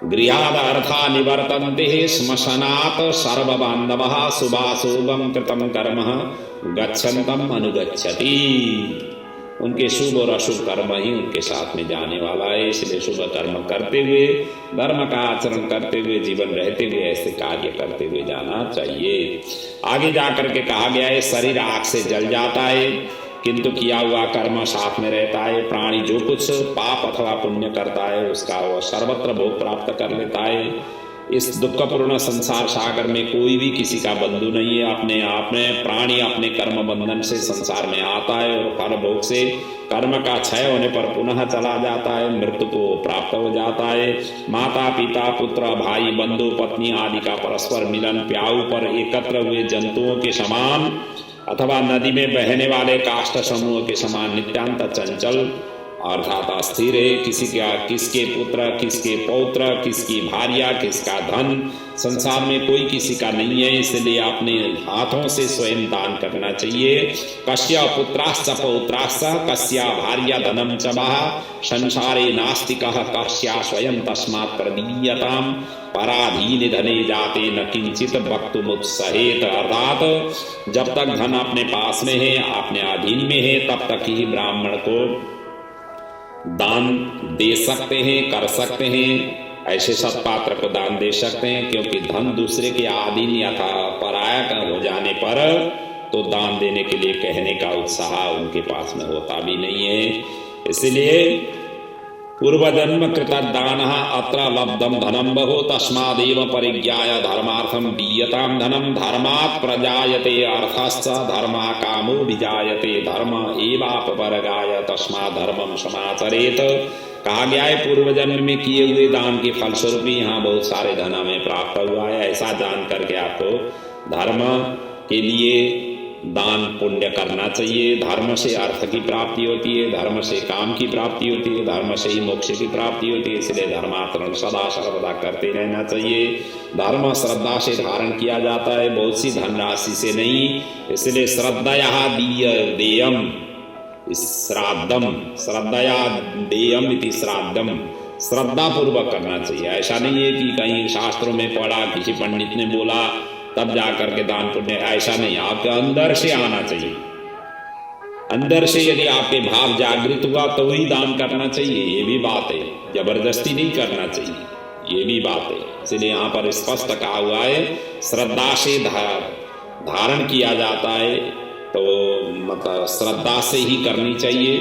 गृहाद अर्था निवर्तन्ते श्मशानात् सर्वबान्धवः शुभाशुभं कृतं कर्म गच्छन्तम् अनुगच्छति। उनके शुभ और अशुभ कर्म ही उनके साथ में जाने वाला है। इसलिए शुभ कर्म करते हुए, धर्म का आचरण करते हुए, जीवन रहते हुए ऐसे कार्य करते हुए जाना चाहिए। आगे जाकर के कहा गया है शरीर आग से जल जाता है किंतु किया हुआ कर्म साथ में रहता है। प्राणी जो कुछ पाप अथवा पुण्य करता है उसका वह सर्वत्र भोग प्राप्त कर लेता है। इस दुखपूर्ण संसार सागर में कोई भी किसी का बंधु नहीं है। अपने आप में प्राणी अपने कर्म बंधन से संसार में आता है और फल भोग से कर्म का क्षय होने पर पुनः चला जाता है, मृत्यु को प्राप्त हो जाता है। माता पिता पुत्र भाई बंधु पत्नी आदि का परस्पर मिलन प्याऊ पर एकत्र हुए जंतुओं के समान अथवा नदी में बहने वाले काष्ठ समूह के समान नित्यांत चंचल अर्थात अस्थिर है। किसके पुत्र, किसके पौत्र, किसकी भार्या, किसका धन, संसार में कोई किसी का नहीं है। इसलिए अपने हाथों से स्वयं दान करना चाहिए। कस्य पुत्राश्च पौत्राश्च कस्या भार्या धनम च वः संसारे नास्तिकः कस्या स्वयं तस्मात् प्रदीयताम् पराधीन धने जाते न किंचित वक्तुमुत्सहेत। अर्थात जब तक धन अपने पास में है, अपने अधीन में है, तब तक ही ब्राह्मण को दान दे सकते हैं, कर सकते हैं। ऐसे सत्पात्र को दान दे सकते हैं क्योंकि धन दूसरे के अधीन या पराया का हो जाने पर तो दान देने के लिए कहने का उत्साह उनके पास में होता भी नहीं है। इसलिए पूर्वजन्म कृत दान अत्र लब्धम धनम बहु तस्मादेव परिज्ञाय धर्मार्थम दीयताम धनम। धर्मात् प्रजायते अर्थश्च धर्मा कामो विजायते धर्म एवापवर्गाय तस्मात् धर्मम समाचरेत। कहा गया है पूर्व जन्म में किए हुए दान के फलस्वरूप यहाँ बहुत सारे धन हमें प्राप्त हुआ है। ऐसा जान करके आपको धर्म के लिए दान पुण्य करना चाहिए। धर्म से अर्थ की प्राप्ति होती है, धर्म से काम की प्राप्ति होती है, धर्म से ही मोक्ष की प्राप्ति होती है। इसलिए धर्माचरण सदा सर्वदा करते रहना चाहिए। धर्म श्रद्धा से धारण किया जाता है, बहुत सी धनराशि से नहीं। इसलिए श्रद्धया देयम श्राद्धम, श्रद्धया देयम इति श्राद्धम, श्रद्धा पूर्वक करना चाहिए। ऐसा नहीं है कि कहीं शास्त्रों में पढ़ा, किसी पंडित ने बोला तब जाकर के दान पुण्य, ऐसा नहीं। आपके अंदर से आना चाहिए। अंदर से यदि आपके भाव जागृत हुआ तो ही दान करना चाहिए। ये भी बात है, जबरदस्ती नहीं करना चाहिए, ये भी बात है। इसलिए यहाँ पर स्पष्ट कहा हुआ है श्रद्धा से धारण किया जाता है, तो मतलब श्रद्धा से ही करनी चाहिए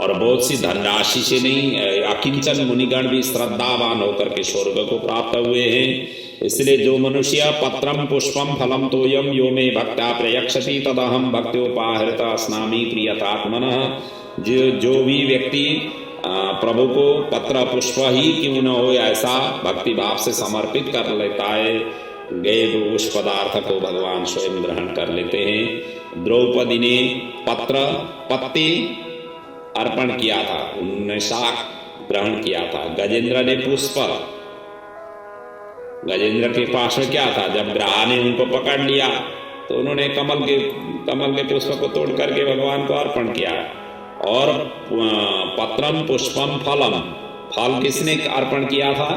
और बहुत सी धनराशि से नहीं। अकिंचन मुनिगण भी श्रद्धावान होकर के स्वर्ग को प्राप्त हुए हैं। इसलिए जो मनुष्य पत्रम पुष्पम फलम तोयम यो मे भक्त्या प्रयक्षति तदहम भक्त्योपाहृत स्नामी प्रियतात्मनः। जो भी व्यक्ति प्रभु को पत्र पुष्प ही क्यों न हो ऐसा भक्ति भाव से समर्पित कर लेता है, गए उस पदार्थ को भगवान स्वयं ग्रहण कर लेते हैं। द्रौपदी ने पत्र पत्ती अर्पण किया था, उन्होंने शाक ग्रहण किया था। गजेंद्र ने पुष्प, गजेंद्र के पास में क्या था, जब ग्राह ने उनको पकड़ लिया तो उन्होंने कमल के पुष्प को तोड़ करके भगवान को अर्पण किया। और पत्रम पुष्पम फलम, फल किसने अर्पण किया था,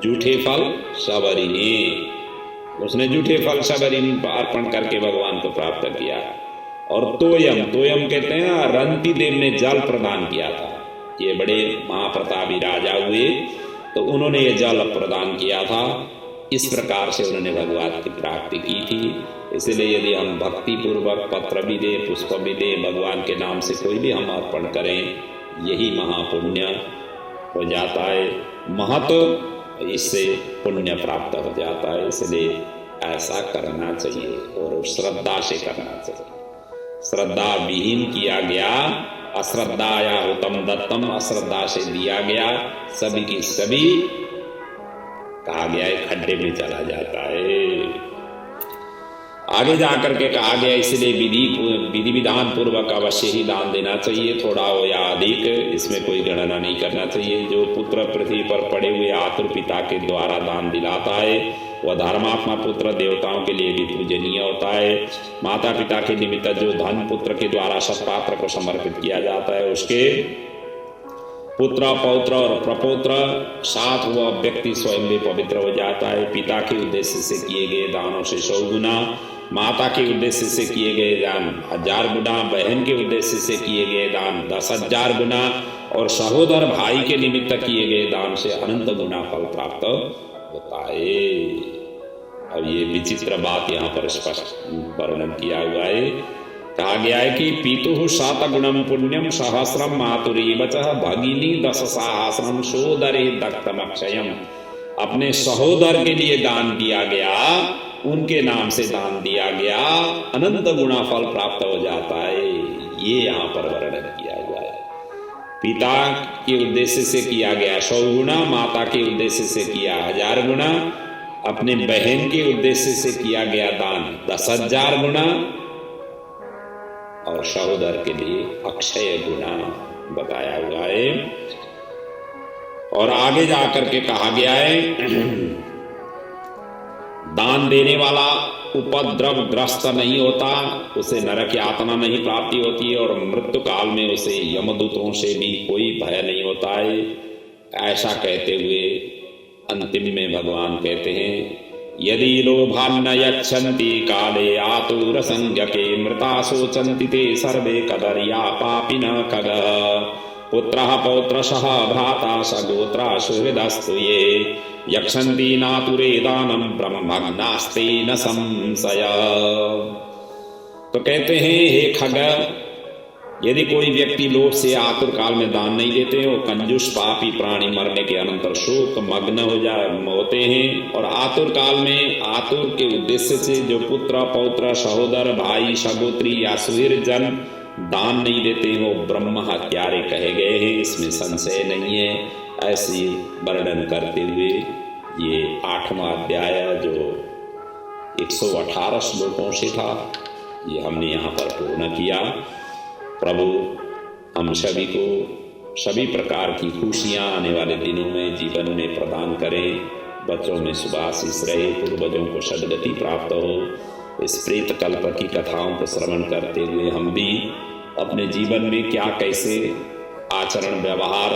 जूठे फल शबरी ने, उसने जूठे फल शबरी ने अर्पण करके भगवान को प्राप्त किया। और तोयम, तोयम कहते हैं रंती देव ने जल प्रदान किया था। ये बड़े महाप्रतापी राजा हुए तो उन्होंने ये जल प्रदान किया था। इस प्रकार से उन्होंने भगवान की प्राप्ति की थी। इसलिए यदि हम भक्ति पूर्वक पत्र भी दे, पुष्प भी दे, भगवान के नाम से कोई भी हम अर्पण करें, यही महापुण्य हो जाता है। महत्व इससे पुण्य प्राप्त हो जाता है। इसलिए ऐसा करना चाहिए और श्रद्धा से करना चाहिए। श्रद्धा विहीन किया गया, अश्रद्धाया हुतम दत्तम, अश्रद्धा से दिया गया सभी की सभी कहा गया है खड्डे में चला जाता है। आगे जाकर के कहा गया इसलिए विधि विधान पूर्वक अवश्य ही दान देना चाहिए, थोड़ा हो या अधिक, इसमें कोई गणना नहीं करना चाहिए। जो पुत्र पृथ्वी पर पड़े हुए आतुर पिता के द्वारा दान दिलाता है वह धर्मात्मा पुत्र देवताओं के लिए भी पूजनीय होता है। माता पिता के निमित्त जो धन पुत्र के द्वारा सत्पात्र को समर्पित किया जाता है उसके पुत्र पौत्र और प्रपौत्र साथ वह व्यक्ति स्वयं भी पवित्र हो जाता है। पिता के उद्देश्य से किए गए दानों से 100 गुना, माता के उद्देश्य से किए गए दान 1000 गुना, बहन के उद्देश्य से किए गए दान 10,000 गुना और सहोदर भाई के निमित्त किए गए दान से अनंत गुना फल प्राप्त होता है। अब ये विचित्र बात यहाँ पर स्पष्ट वर्णन किया हुआ है। कहा गया है कि पीतु 7 गुणम पुण्यम सहस्रम मातुरी वचः भगिनी 10 सहस्रम सोदरे दत्तमक्षयम। अपने सहोदर के लिए दान दिया गया, उनके नाम से दान दिया गया, अनंत गुना फल प्राप्त हो जाता है। ये यहाँ पर वर्णन किया हुआ है। पिता के उद्देश्य से किया गया 100 गुना, माता के उद्देश्य से किया 1000 गुना, अपने बहन के उद्देश्य से किया गया दान 10,000 गुना और सहोदर के लिए अक्षय गुना बताया हुआ है। और आगे जाकर के कहा गया है दान देने वाला उपद्रव ग्रस्त नहीं होता, उसे नरक यातना नहीं प्राप्ति होती है और मृत्यु काल में उसे यमदूतों से भी कोई भय नहीं होता है। ऐसा कहते हुए अंतिम में भगवान कहते हैं यदि लोभान्न यच्छन्ति काले आतुर संज्ञके मृता शोचन्ति ते सर्वे कदर्या पापिन खग पुत्रः पौत्रशः भ्राता सगोत्रा सुहृदस्तु ये यक्षन्ति नातुरे दानं ब्रह्मभग्नास्ते न संशय। तो कहते हैं हे खग, यदि कोई व्यक्ति लोभ से आतुर काल में दान नहीं देते हैं, वो कंजूस पापी प्राणी मरने के अनंतर शोक मग्न होते हैं। और आतुर काल में आतुर के उद्देश्य से जो पुत्र पौत्र सहोदर भाई सगोत्री या सुहृद जन दान नहीं देते हैं वो ब्रह्म हत्यारे कहे गए हैं, इसमें संशय नहीं है। ऐसी वर्णन करते हुए ये 8वां अध्याय जो 118 श्लोकों से था ये हमने यहाँ पर पूर्ण किया। प्रभु हम सभी को सभी प्रकार की खुशियाँ आने वाले दिनों में जीवन में प्रदान करें, बच्चों में सुभाशीष रहे, पूर्वजों को सदगति प्राप्त हो। इस प्रेत कल्प की कथाओं को श्रवण करते हुए हम भी अपने जीवन में क्या कैसे आचरण व्यवहार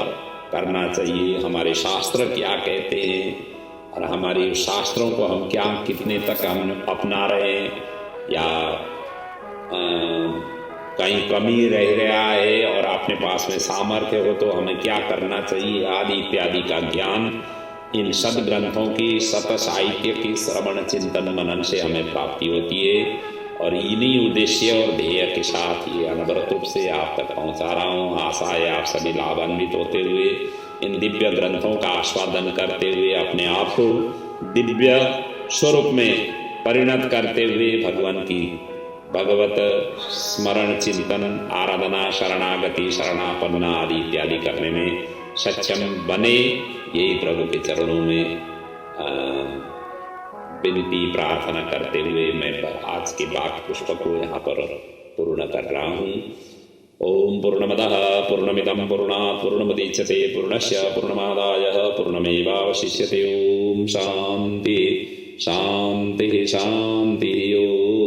करना चाहिए, हमारे शास्त्र क्या कहते हैं और हमारे शास्त्रों को हम क्या कितने तक हम अपना रहे हैं या कहीं कमी रह गया है और अपने पास में सामर्थ्य हो तो हमें क्या करना चाहिए आदि इत्यादि का ज्ञान इन सद ग्रंथों की सत साहित्य की श्रवण चिंतन मनन से हमें प्राप्ति होती है। और इन्हीं उद्देश्य और ध्येय के साथ ये अनवरत रूप से आप तक पहुंचा रहा हूँ। आशा है आप सभी लाभान्वित होते हुए इन दिव्य ग्रंथों का आस्वादन करते हुए अपने आप को दिव्य स्वरूप में परिणत करते हुए भगवान की भगवत स्मरण चिंतन आराधना शरणागति शरणापन्ना आदि इत्यादि करने में सक्षम बने, यही प्रभु के चरणों में विनती प्रार्थना करते हुए मैं आज के वाक्य पुष्प को यहाँ पर पूर्ण कर रहा हूँ। ओम पूर्णमदः पूर्णमिदं पूर्णात् पूर्णमुदच्यते पूर्णस्य पूर्णमादाय पूर्णमेवावशिष्यते। ओम शांति शांति शांति। ओम